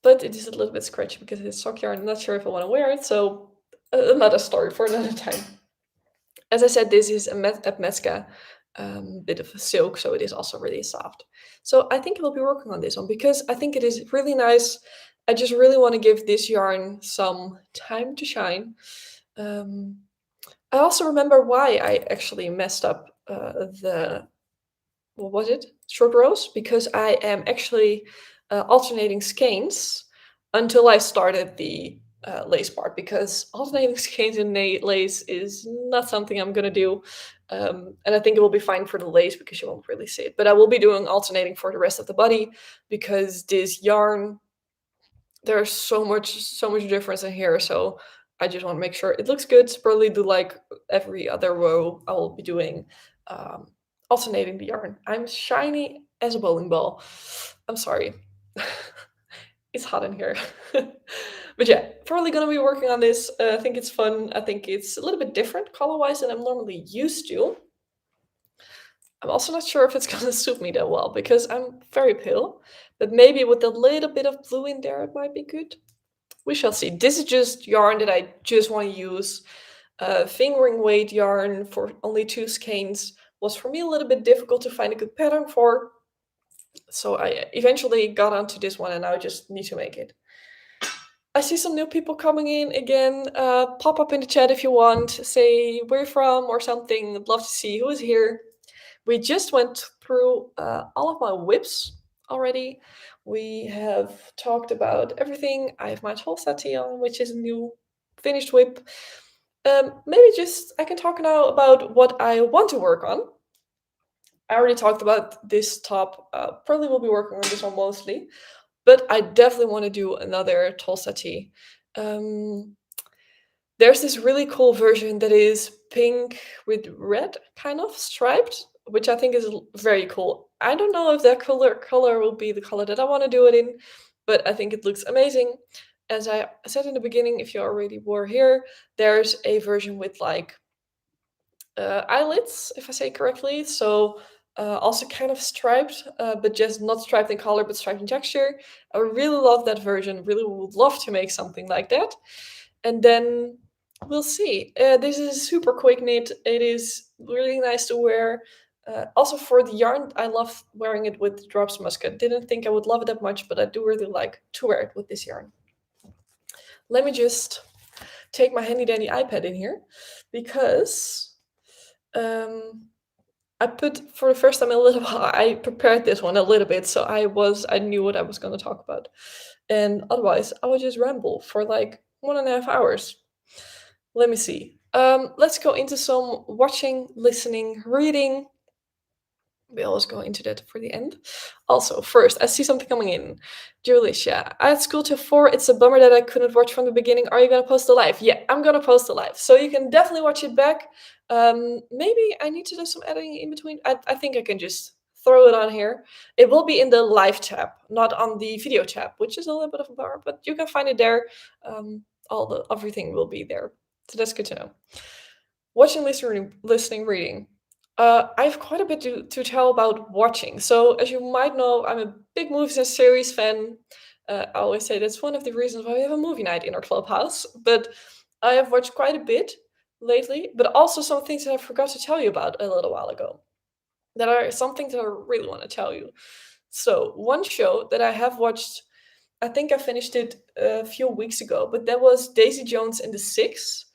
But it is a little bit scratchy because it's sock yarn. I'm not sure if I want to wear it, so another story for another time. As I said, this is a Mezca bit of a silk, so it is also really soft. So I think I will be working on this one because I think it is really nice. I just really want to give this yarn some time to shine. I also remember why I actually messed up the what was it? Short rows, because I am actually alternating skeins until I started the lace part, because alternating skeins and lace is not something I'm gonna do. And I think it will be fine for the lace because you won't really see it. But I will be doing alternating for the rest of the body because this yarn, there's so much difference in here. So I just want to make sure it looks good. Probably do like every other row. I will be doing um, alternating the yarn. I'm shiny as a bowling ball. I'm sorry. It's hot in here. But yeah, probably gonna be working on this. I think it's fun. I think it's a little bit different color wise than I'm normally used to. I'm also not sure if it's gonna suit me that well because I'm very pale. But maybe with a little bit of blue in there, it might be good. We shall see. This is just yarn that I just want to use. Fingering weight yarn for only 2 skeins was for me a little bit difficult to find a good pattern for. So I eventually got onto this one and now I just need to make it. I see some new people coming in again. Pop up in the chat if you want. Say where you're from or something. I'd love to see who is here. We just went through all of my whips already. We have talked about everything. I have my Tolsta tee on, which is a new finished whip. Maybe just I can talk now about what I want to work on. I already talked about this top. Probably will be working on this one mostly, but I definitely want to do another Tolsta tee. Um, there's this really cool version that is pink with red, kind of striped, which I think is very cool. I don't know if that color will be the color that I want to do it in, but I think it looks amazing. As I said in the beginning, if you already were here, there's a version with like eyelids, if I say correctly. So also kind of striped, but just not striped in color, but striped in texture. I really love that version. Really would love to make something like that. And then we'll see. This is super quick knit. It is really nice to wear. Also for the yarn, I love wearing it with drops musket. Didn't think I would love it that much, but I do really like to wear it with this yarn. Let me just take my handy dandy iPad in here because I put for the first time in a little while. I prepared this one a little bit, so I knew what I was going to talk about, and otherwise I would just ramble for like 1.5 hours. Let me see. Let's go into some watching, listening, reading. We always go into that for the end. Also, first, I see something coming in. Julicia, I had school till 4. It's a bummer that I couldn't watch from the beginning. Are you going to post a live? Yeah, I'm going to post a live. So you can definitely watch it back. Maybe I need to do some editing in between. I think I can just throw it on here. It will be in the live tab, not on the video tab, which is a little bit of a bummer, but you can find it there. Everything will be there. So that's good to know. Watching, listening, reading. I have quite a bit to tell about watching. So, as you might know, I'm a big movies and series fan. I always say that's one of the reasons why we have a movie night in our clubhouse. But I have watched quite a bit lately, but also some things that I forgot to tell you about a little while ago. That are some things that I really want to tell you. So, one show that I have watched, I think I finished it a few weeks ago, but that was Daisy Jones and the Six,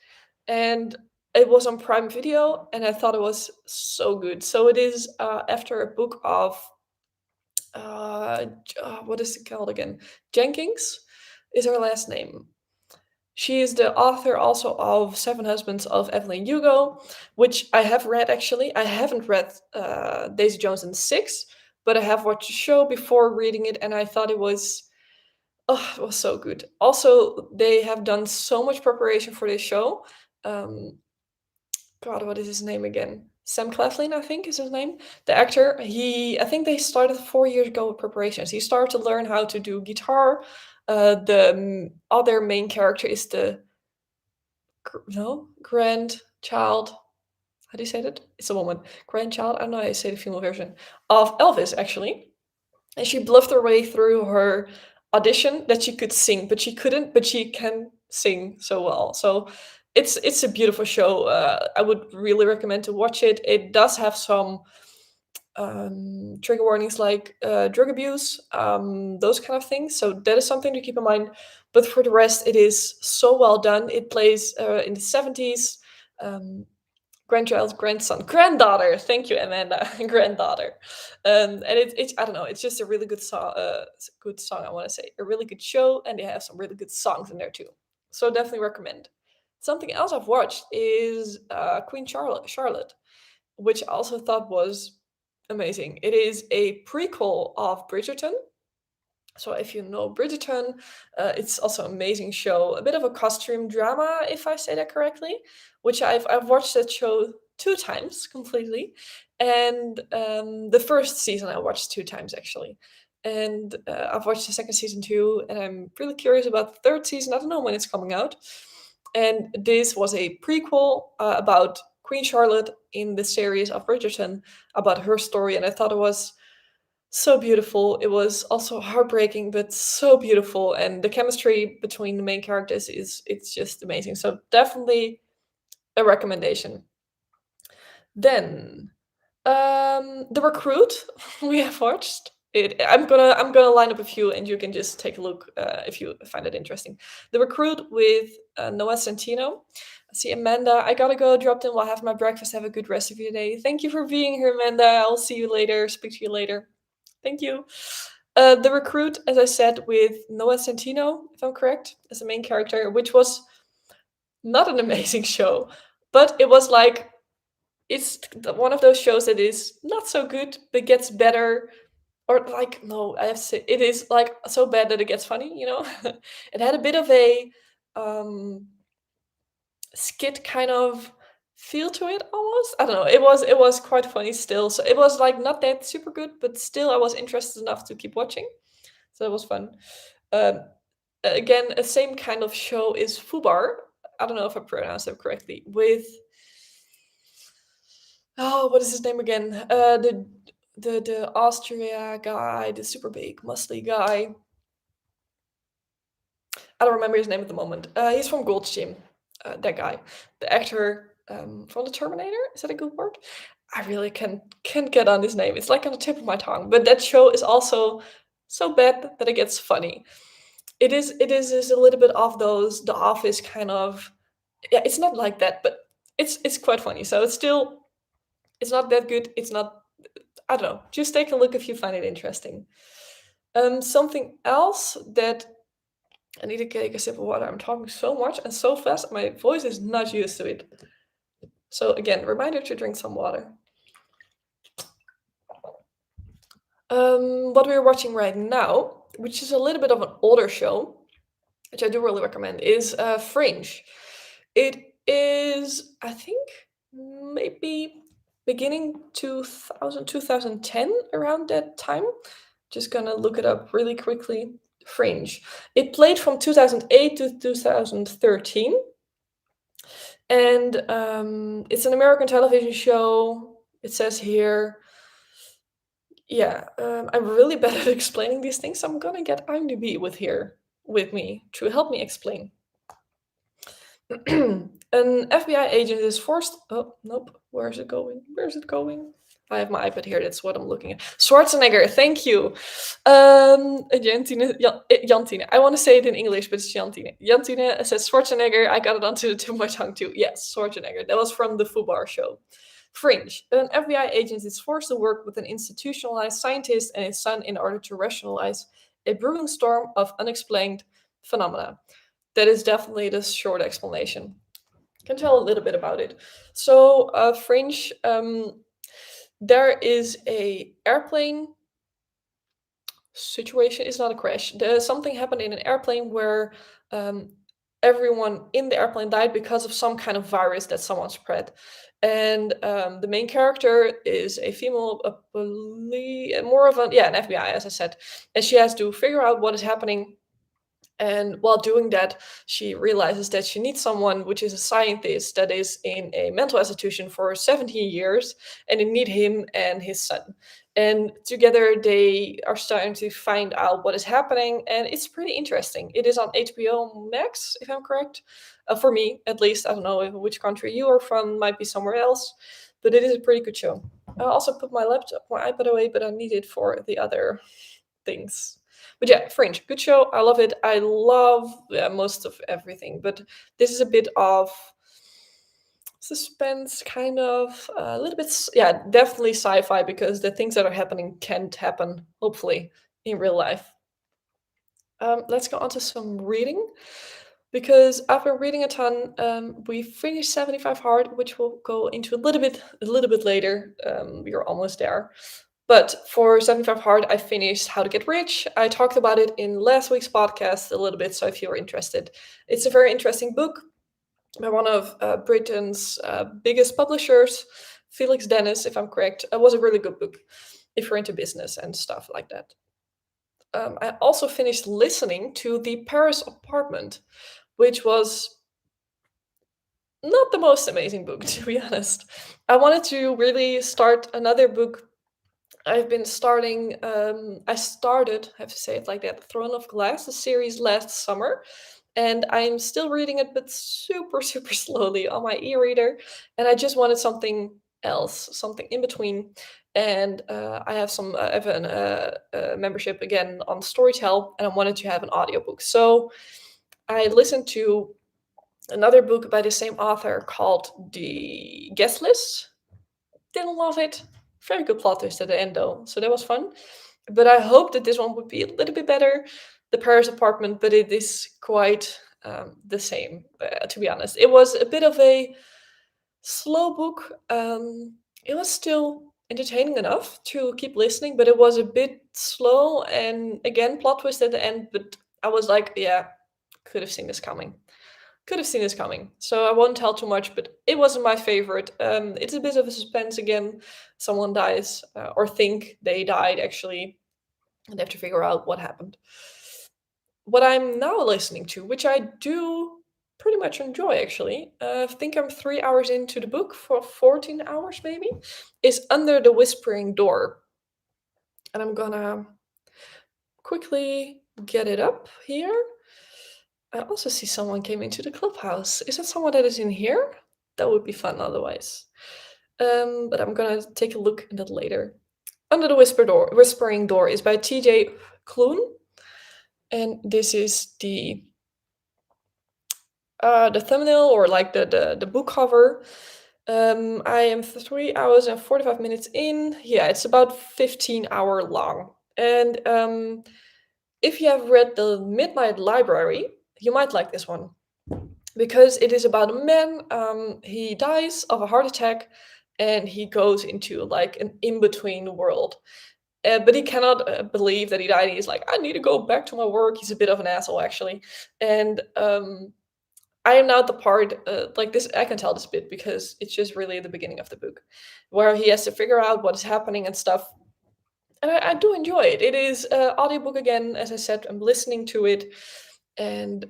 and it was on Prime Video, and I thought it was so good. So it is after a book of what is it called again? Jenkins is her last name. She is the author also of Seven Husbands of Evelyn Hugo, which I have read actually. I haven't read Daisy Jones and the Six, but I have watched the show before reading it, and I thought it was. Oh, it was so good. Also, they have done so much preparation for this show. Um, God, what is his name again? Sam Claflin, I think is his name. The actor. I think they started 4 years ago with preparations. He started to learn how to do guitar. The other main character is the grandchild. How do you say that? It's a woman. Grandchild. I don't know how you say the female version of Elvis, actually. And she bluffed her way through her audition that she could sing, but she couldn't. But she can sing so well. So it's a beautiful show. I would really recommend to watch it. It does have some trigger warnings like drug abuse, those kind of things. So that is something to keep in mind. But for the rest, it is so well done. It plays in the 70s. Um, grandchild, grandson, granddaughter. Thank you, Amanda. Granddaughter. And it's I don't know. It's just a really good song. Good song. I want to say a really good show, and they have some really good songs in there too. So definitely recommend. Something else I've watched is Queen Charlotte, which I also thought was amazing. It is a prequel of Bridgerton. So if you know Bridgerton, it's also an amazing show. A bit of a costume drama, if I say that correctly, which I've watched that show 2 times completely, and the first season I watched 2 times actually, and I've watched the second season too, and I'm really curious about the third season. I don't know when it's coming out, and this was a prequel about Queen Charlotte in the series of Bridgerton, about her story, and I thought it was so beautiful. It was also heartbreaking, but so beautiful, and the chemistry between the main characters is it's just amazing. So definitely a recommendation. Then, The Recruit we have watched. I'm gonna line up a few, and you can just take a look if you find it interesting. The Recruit with Noah Centino. See, Amanda, I gotta go. Dropped in while I have my breakfast. Have a good rest of your day. Thank you for being here, Amanda. I'll see you later. Speak to you later. Thank you. The Recruit, as I said, with Noah Centino, if I'm correct, as the main character, which was not an amazing show, but it was like it's one of those shows that is not so good but gets better. Or like no, I have to say it is like so bad that it gets funny. It had a bit of a um, skit kind of feel to it almost. I don't know. It was quite funny still. So it was like not that super good, but still I was interested enough to keep watching. So that was fun. Um, Again, a same kind of show is Fubar. I don't know if I pronounced it correctly. With what is his name again? The Austria guy, the super big muscly guy. I don't remember his name at the moment. He's from Gold's Gym. That guy, the actor from the Terminator. Is that a good word? I really can't get on his name. It's like on the tip of my tongue. But that show is also so bad that it gets funny. It is a little bit of those The Office kind of. Yeah, it's not like that, but it's quite funny. So it's not that good. It's not. I don't know. Just take a look if you find it interesting. Something else that I need to take a sip of water. I'm talking so much and so fast. My voice is not used to it. So again, reminder to drink some water. What we're watching right now, which is a little bit of an older show, which I do really recommend, is Fringe. It is, I think, maybe beginning 2010, around that time. Just gonna look it up really quickly. Fringe. It played from 2008 to 2013, and it's an American television show. It says here. Yeah, I'm really bad at explaining these things. So I'm gonna get IMDb with me to help me explain. An FBI agent is forced. Oh, nope. Where is it going? Where is it going? I have my iPad here. That's what I'm looking at. Schwarzenegger. Thank you. Jantine. I want to say it in English, but it's Jantine. Jantine says Schwarzenegger. I got it onto the tip of my tongue too. Yes, Schwarzenegger. That was from the Fubar show. Fringe. An FBI agent is forced to work with an institutionalized scientist and his son in order to rationalize a brewing storm of unexplained phenomena. That is definitely the short explanation. Can tell a little bit about it. So, Fringe, there is a airplane situation. It's not a crash. Something happened in an airplane where everyone in the airplane died because of some kind of virus that someone spread. And the main character is a female, more of an FBI, as I said, and she has to figure out what is happening. And while doing that, she realizes that she needs someone, which is a scientist that is in a mental institution for 17 years, and they need him and his son. And together they are starting to find out what is happening, and it's pretty interesting. It is on HBO Max, if I'm correct. For me, at least. I don't know which country you are from, might be somewhere else, but it is a pretty good show. I also put my iPad away, but I need it for the other things. But yeah, Fringe, good show. I love it. I love most of everything, but this is a bit of suspense, kind of a little bit. Yeah, definitely sci-fi because the things that are happening can't happen. Hopefully, in real life. Let's go on to some reading because I've been reading a ton. We finished 75 Hard, which we'll go into a little bit later. We are almost there. But for 75 Hard, I finished How to Get Rich. I talked about it in last week's podcast a little bit, so if you're interested, it's a very interesting book by one of Britain's biggest publishers, Felix Dennis, if I'm correct. It was a really good book if you're into business and stuff like that. I also finished listening to The Paris Apartment, which was not the most amazing book, to be honest. I wanted to really start another book. I've been starting, I have to say it like that, Throne of Glass, the series last summer. And I'm still reading it, but super, super slowly on my e reader. And I just wanted something else, something in between. And I have a membership again on Storytel, and I wanted to have an audiobook. So I listened to another book by the same author called The Guest List. Didn't love it. Very good plot twist at the end though, so that was fun. But I hope that this one would be a little bit better. The Paris Apartment, but it is quite the same. To be honest, it was a bit of a slow book. It was still entertaining enough to keep listening, but it was a bit slow. And again, plot twist at the end. But I was like, yeah, could have seen this coming. Could have seen this coming. So I won't tell too much, but it wasn't my favorite. It's a bit of a suspense again. Someone dies, or think they died actually, and they have to figure out what happened. What I'm now listening to, which I do pretty much enjoy actually, I think I'm 3 hours into the book for 14 hours maybe, is Under the Whispering Door. And I'm gonna quickly get it up here. I also see someone came into the clubhouse. Is that someone that is in here? That would be fun otherwise. But I'm gonna take a look at that later. Under the Whispering Door is by TJ Klune, and this is the thumbnail or like the book cover. I am 3 hours and 45 minutes in. Yeah, it's about 15-hour long. And if you have read The Midnight Library, you might like this one because it is about a man. He dies of a heart attack, and he goes into like an in-between world. But he cannot believe that he died. He's like, I need to go back to my work. He's a bit of an asshole, actually. And I am now at the part like this. I can tell this bit because it's just really the beginning of the book, where he has to figure out what is happening and stuff. And I do enjoy it. It is audiobook again, as I said. I'm listening to it, and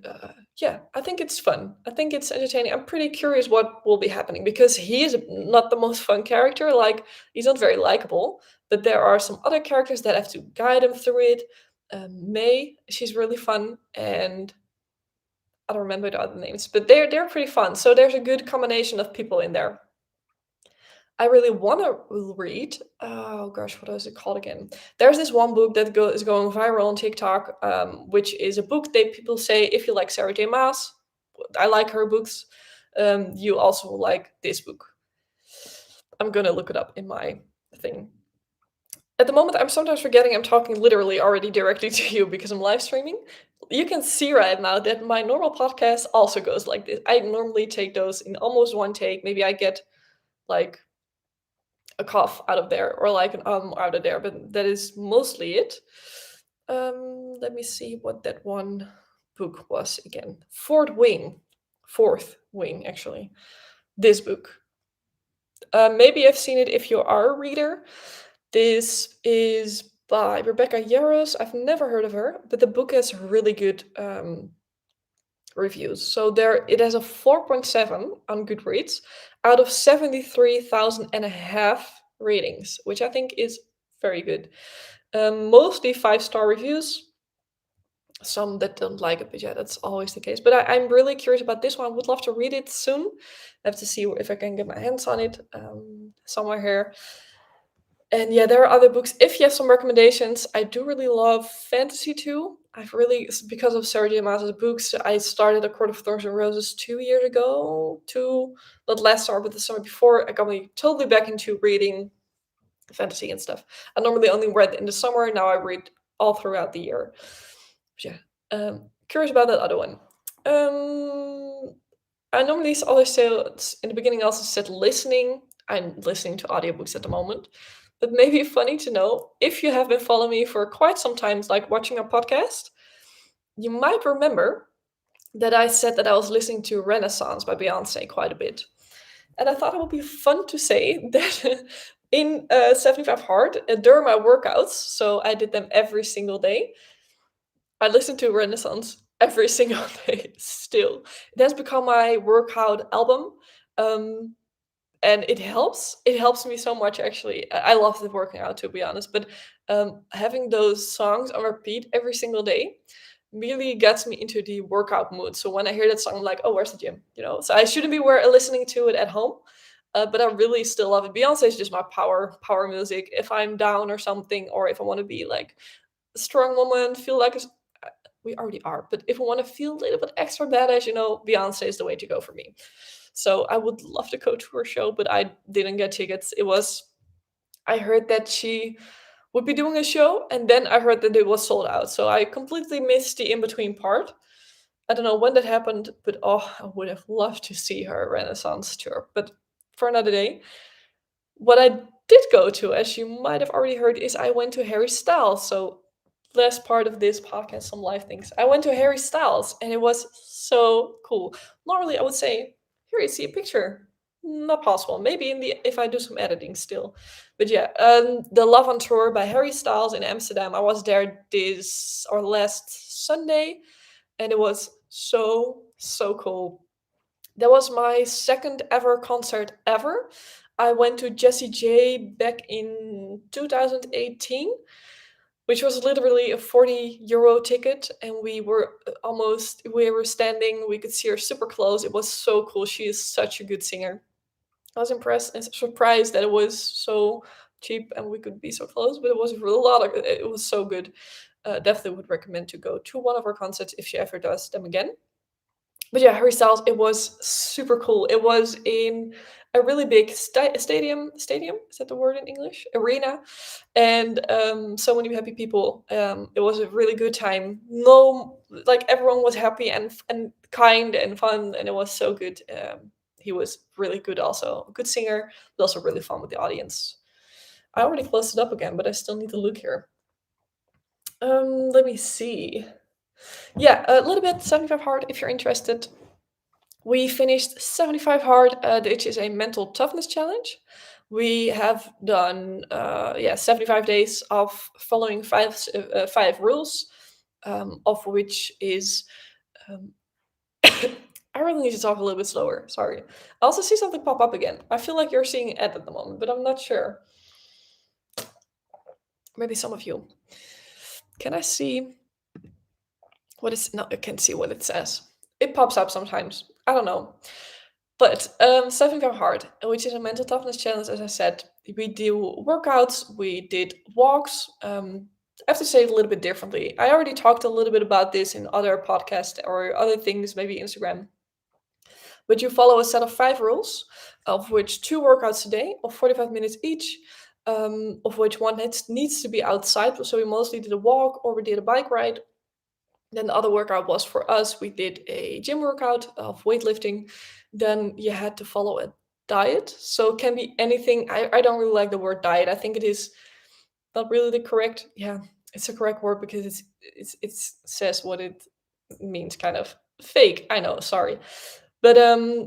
yeah, I think it's fun. I think it's entertaining. I'm pretty curious what will be happening because he is not the most fun character. Like, he's not very likable, but there are some other characters that have to guide him through it. May, she's really fun, and I don't remember the other names, but they're pretty fun. So there's a good combination of people in there. I really want to read. Oh gosh, what is it called again? There's this one book that is going viral on TikTok, which is a book that people say if you like Sarah J. Maas, I like her books. You also like this book. I'm gonna look it up in my thing. At the moment, I'm sometimes forgetting I'm talking literally already directly to you because I'm live streaming. You can see right now that my normal podcast also goes like this. I normally take those in almost one take. Maybe I get like a cough out of there or like an out of there, but that is mostly it. Let me see what that one book was again. Fourth Wing, actually. This book. Maybe I've seen it if you are a reader. This is by Rebecca Yarros. I've never heard of her, but the book has really good reviews. So there, it has a 4.7 on Goodreads out of 73,000 and a half ratings, which I think is very good. Mostly 5-star reviews. Some that don't like it, but yeah, that's always the case. But I'm really curious about this one. I would love to read it soon. I have to see if I can get my hands on it somewhere here. And yeah, there are other books. If you have some recommendations, I do really love fantasy too. I've really, because of Sarah J. Maas's books, I started A Court of Thorns and Roses 2 years ago. Not last summer, but the summer before. I got me totally back into reading fantasy and stuff. I normally only read in the summer. Now I read all throughout the year. But yeah, curious about that other one. I normally always say in the beginning. I also said listening. I'm listening to audiobooks at the moment. But maybe funny to know, if you have been following me for quite some time, like watching a podcast, you might remember that I said that I was listening to Renaissance by Beyonce quite a bit. And I thought it would be fun to say that in 75 Hard, during my workouts, so I did them every single day, I listened to Renaissance every single day still. It has become my workout album. Um, and it helps. It helps me so much, actually. I love the working out, to be honest, but having those songs on repeat every single day really gets me into the workout mood. So when I hear that song, I'm like, oh, where's the gym? So I shouldn't be listening to it at home, but I really still love it. Beyonce is just my power music. If I'm down or something, or if I want to be like a strong woman, feel like we already are, but if I want to feel a little bit extra badass, Beyonce is the way to go for me. So I would love to go to her show, but I didn't get tickets. I heard that she would be doing a show, and then I heard that it was sold out. So I completely missed the in between part. I don't know when that happened, but oh, I would have loved to see her Renaissance tour. But for another day. What I did go to, as you might have already heard, is I went to Harry Styles. So last part of this podcast, some live things. I went to Harry Styles, and it was so cool. Normally, I would say, here you see a picture. Not possible. Maybe if I do some editing still. But yeah, the Love on Tour by Harry Styles in Amsterdam. I was there this or last Sunday, and it was so cool. That was my second ever concert ever. I went to Jessie J back in 2018, which was literally a 40 euro ticket, and we were standing, we could see her super close. It was so cool. She is such a good singer. I was impressed and surprised that it was so cheap and we could be so close, but it was it was so good. Definitely would recommend to go to one of her concerts if she ever does them again. But yeah, Harry Styles, it was super cool. It was in a really big stadium. Stadium, is that the word in English? Arena, and so many happy people. It was a really good time. No, like everyone was happy and kind and fun, and it was so good. He was really good, also a good singer, but also really fun with the audience. I already closed it up again, but I still need to look here. Let me see. Yeah, a little bit 75 hard if you're interested. We finished 75 hard, which is a mental toughness challenge. We have done 75 days of following five rules, of which is um, I really need to talk a little bit slower. Sorry. I also see something pop up again. I feel like you're seeing it at the moment, but I'm not sure. Maybe some of you. Can I see what is? No, I can't see what it says. It pops up sometimes. I don't know. But 75 hard, which is a mental toughness challenge, as I said, we do workouts, we did walks. I have to say it a little bit differently. I already talked a little bit about this in other podcasts or other things, maybe Instagram. But you follow a set of 5 rules, of which 2 workouts a day of 45 minutes each, of which one needs to be outside. So we mostly did a walk or we did a bike ride. Then the other workout was for us. We did a gym workout of weightlifting. Then you had to follow a diet. So it can be anything. I don't really like the word diet. I think it is not really the correct. Yeah, it's a correct word because it says what it means, kind of fake. I know. Sorry. But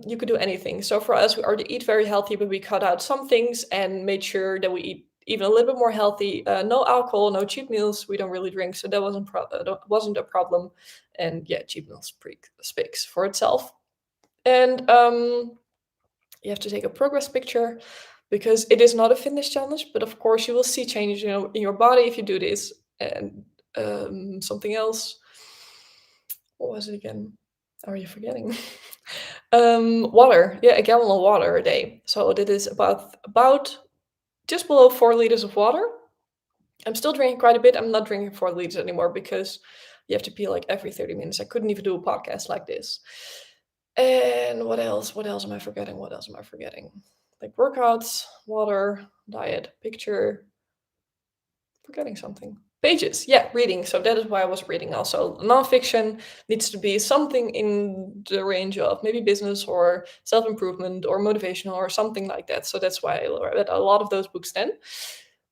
you could do anything. So for us, we already eat very healthy, but we cut out some things and made sure that we eat even a little bit more healthy. No alcohol, no cheap meals. We don't really drink, so that wasn't a problem. And yeah, cheap meals speaks for itself. And you have to take a progress picture because it is not a fitness challenge, but of course you will see changes, in your body if you do this. And something else. What was it again? Are you forgetting? Water. Yeah, a gallon of water a day. So that is about just below 4 liters of water. I'm still drinking quite a bit. I'm not drinking 4 liters anymore because you have to pee like every 30 minutes. I couldn't even do a podcast like this. And what else? What else am I forgetting? What else am I forgetting? Like workouts, water, diet, picture, forgetting something. Pages, yeah, reading. So that is why I was reading also. Nonfiction needs to be something in the range of maybe business or self improvement or motivational or something like that. So that's why I read a lot of those books then.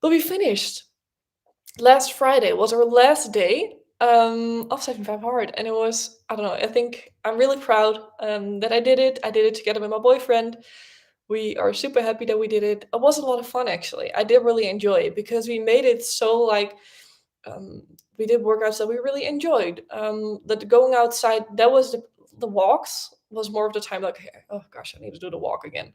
But we finished. Last Friday was our last day of 75 Hard, and it was, I don't know, I think I'm really proud that I did it. I did it together with my boyfriend. We are super happy that we did it. It was a lot of fun actually. I did really enjoy it because we made it so like um, we did workouts that we really enjoyed. That going outside, that was the walks was more of the time like, "Okay, oh gosh, I need to do the walk again."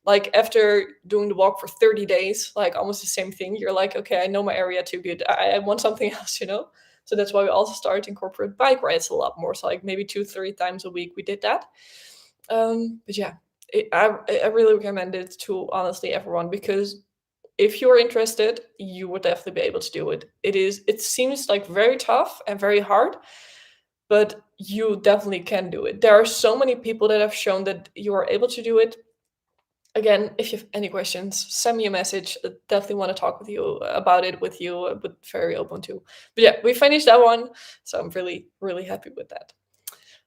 Like after doing the walk for 30 days, like almost the same thing. You're like, okay, I know my area too good. I want something else, you know. So that's why we also started to incorporate bike rides a lot more. So like maybe 2-3 times a week we did that. But yeah, I really recommend it to honestly everyone because if you're interested, you would definitely be able to do it. It seems like very tough and very hard, but you definitely can do it. There are so many people that have shown that you are able to do it. Again, if you have any questions, send me a message. I definitely want to talk with you about it with you, but very open to. But yeah, we finished that one, so I'm really, really happy with that.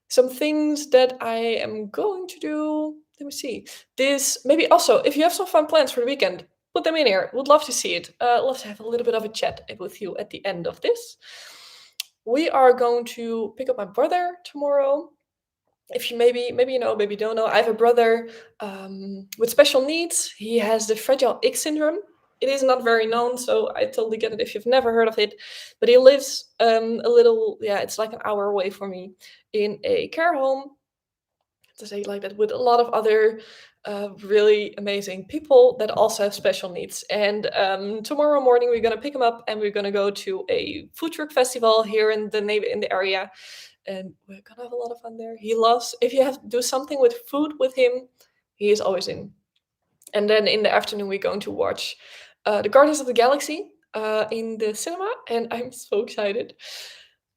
Some things that I am going to do. Let me see. This maybe also, if you have some fun plans for the weekend, put them in here. Would love to see it. Love to have a little bit of a chat with you at the end of this. We are going to pick up my brother tomorrow. If you maybe you know, maybe you don't know, I have a brother with special needs. He has the Fragile X syndrome. It is not very known, so I totally get it if you've never heard of it. But he lives a little, yeah, it's like an hour away from me in a care home, to say it like that, with a lot of other really amazing people that also have special needs. And tomorrow morning we're gonna pick him up and we're gonna go to a food truck festival here in the area, and we're gonna have a lot of fun there. He loves if you have to do something with food with him, he is always in. And then in the afternoon we're going to watch the Guardians of the Galaxy in the cinema, and I'm so excited.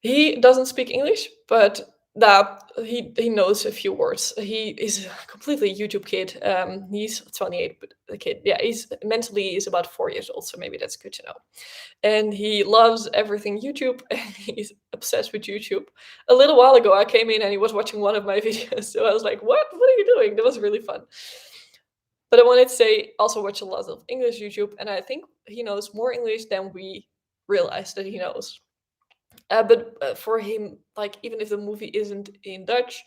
He doesn't speak English, but that he knows a few words. He is a completely YouTube kid. He's 28, but the kid, yeah, he's about 4 years old, so maybe that's good to know. And he loves everything YouTube, and he's obsessed with YouTube. A little while ago, I came in and he was watching one of my videos, so I was like, "What? What are you doing?" That was really fun. But I wanted to say also watch a lot of English YouTube, and I think he knows more English than we realize that he knows. But for him, like even if the movie isn't in Dutch,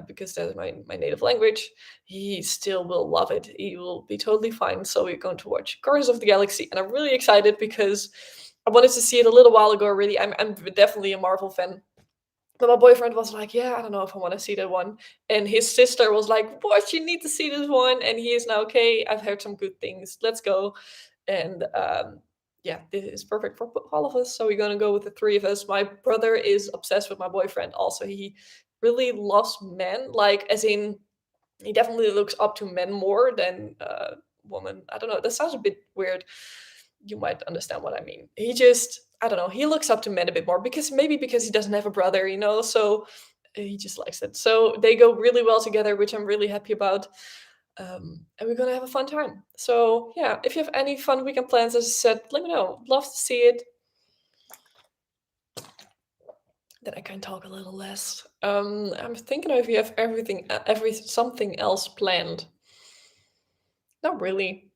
because that's my native language, he still will love it. He will be totally fine. So we're going to watch Guardians of the Galaxy, and I'm really excited because I wanted to see it a little while ago. Really, I'm definitely a Marvel fan. But my boyfriend was like, "Yeah, I don't know if I want to see that one." And his sister was like, "What? You need to see this one." And he is now okay. I've heard some good things. Let's go. And yeah, this is perfect for all of us. So we're gonna go with the three of us. My brother is obsessed with my boyfriend. Also, he really loves men. Like, as in, he definitely looks up to men more than women. I don't know. That sounds a bit weird. You might understand what I mean. He just, I don't know. He looks up to men a bit more because maybe because he doesn't have a brother, you know. So he just likes it. So they go really well together, which I'm really happy about. And we're gonna have a fun time. So yeah, if you have any fun weekend plans, as I said, let me know. Love to see it. Then I can talk a little less. I'm thinking if you have every something else planned. Not really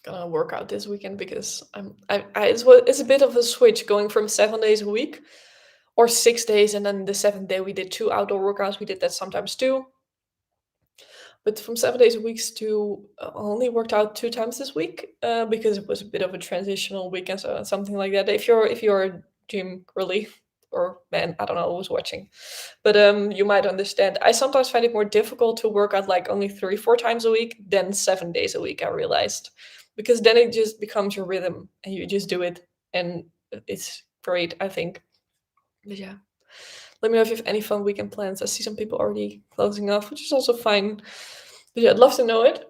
gonna work out this weekend because it's a bit of a switch going from 7 days a week or 6 days, and then the seventh day we did 2 outdoor workouts. We did that sometimes too. But from 7 days a week to only worked out 2 times this week because it was a bit of a transitional weekend, so something like that. If you're a gym really or man, I don't know who's watching, but you might understand. I sometimes find it more difficult to work out like only 3-4 times a week than 7 days a week. I realized because then it just becomes your rhythm and you just do it, and it's great. I think. But yeah. Let me know if you have any fun weekend plans. I see some people already closing off, which is also fine. But yeah, I'd love to know it.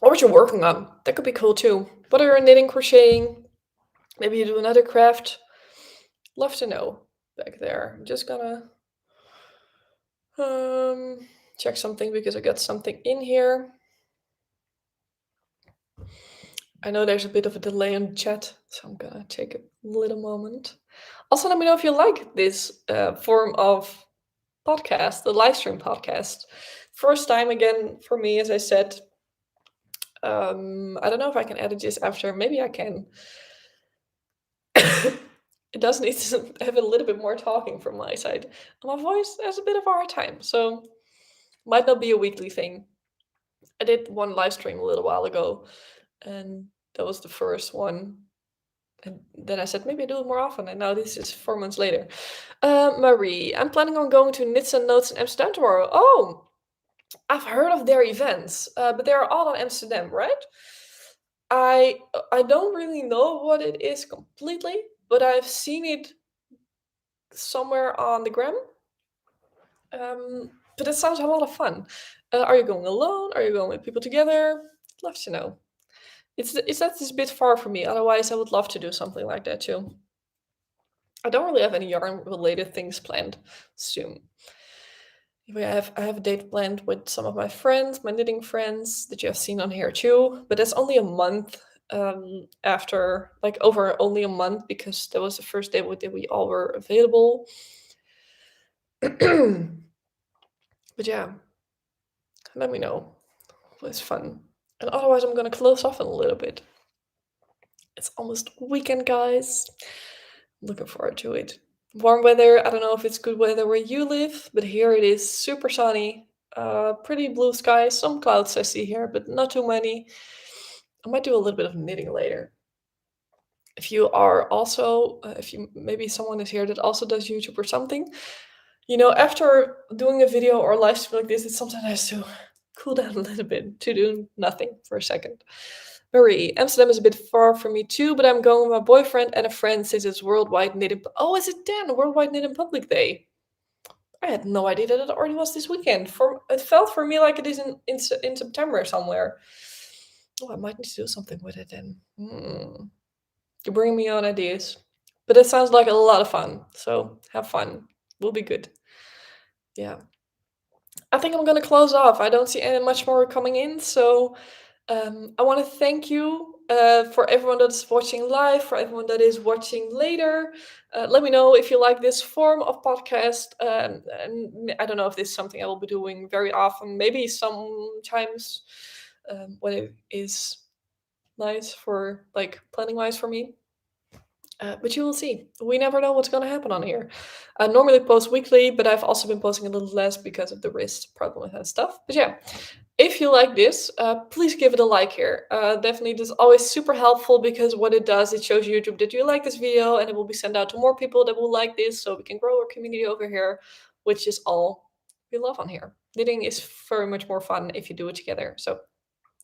or what you're working on. That could be cool too. Whether you're knitting, crocheting, maybe you do another craft. Love to know back there. I'm just gonna check something because I got something in here. I know there's a bit of a delay in chat, so I'm gonna take a little moment. Also, let me know if you like this form of podcast, the live stream podcast. First time again for me, as I said. I don't know if I can edit this after. Maybe I can. It does need to have a little bit more talking from my side. My voice has a bit of a hard time, so might not be a weekly thing. I did one live stream a little while ago, and that was the first one. And then I said, maybe I do it more often. And now this is 4 months later. Marie, I'm planning on going to Knits and Notes in Amsterdam tomorrow. Oh, I've heard of their events, but they're all in Amsterdam, right? I don't really know what it is completely, but I've seen it somewhere on the gram. But it sounds a lot of fun. Are you going alone? Are you going with people together? Love to know. It's that is a bit far for me. Otherwise, I would love to do something like that too. I don't really have any yarn-related things planned soon. I have a date planned with some of my friends, my knitting friends that you have seen on here too. But that's only a month after, like over only a month, because that was the first day that we all were available. But yeah, let me know. It's fun. And otherwise, I'm gonna close off in a little bit. It's almost weekend, guys. Looking forward to it. Warm weather. I don't know if it's good weather where you live, but here it is super sunny. Pretty blue sky. Some clouds I see here, but not too many. I might do a little bit of knitting later. If you are also, if you maybe someone is here that also does YouTube or something, you know, after doing a video or a live stream like this, it's sometimes nice to cool down a little bit, to do nothing for a second. Marie, Amsterdam is a bit far from me too, but I'm going with my boyfriend and a friend since it's Worldwide Knitting. Oh, is it then Worldwide Knitting Public Day? I had no idea that it already was this weekend. It felt for me like it is in September somewhere. Oh, I might need to do something with it then. You bring me on ideas, but it sounds like a lot of fun. So have fun. Will be good. Yeah. I think I'm gonna close off. I don't see any much more coming in, so I want to thank you for everyone that's watching live, for everyone that is watching later. Let me know if you like this form of podcast. And I don't know if this is something I will be doing very often. Maybe sometimes when it is nice for like planning wise for me. But you will see. We never know what's going to happen on here. I normally post weekly, but I've also been posting a little less because of the wrist problem and stuff. But yeah, if you like this, please give it a like here. Definitely, this is always super helpful because what it does, it shows YouTube that you like this video and it will be sent out to more people that will like this so we can grow our community over here, which is all we love on here. Knitting is very much more fun if you do it together. So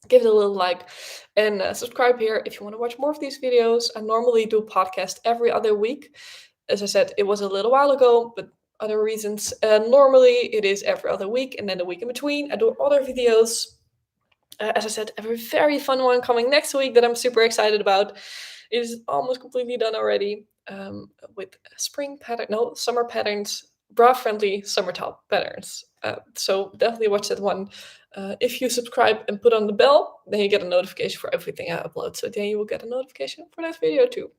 give it a little like and subscribe here if you want to watch more of these videos. I normally do podcast every other week. As I said, it was a little while ago, but other reasons. Normally it is every other week, and then the week in between I do other videos. As I said, I have a very fun one coming next week that I'm super excited about. It is almost completely done already with summer patterns, bra-friendly summer top patterns. So definitely watch that one. If you subscribe and put on the bell, then you get a notification for everything I upload. So then you will get a notification for that video too.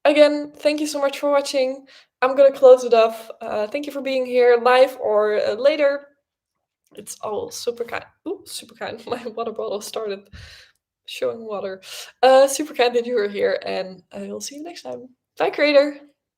Again, thank you so much for watching. I'm gonna close it off. Thank you for being here live or later. It's all super kind. Ooh, super kind. My water bottle started showing water. Super kind that you were here, and I will see you next time. Bye, creator.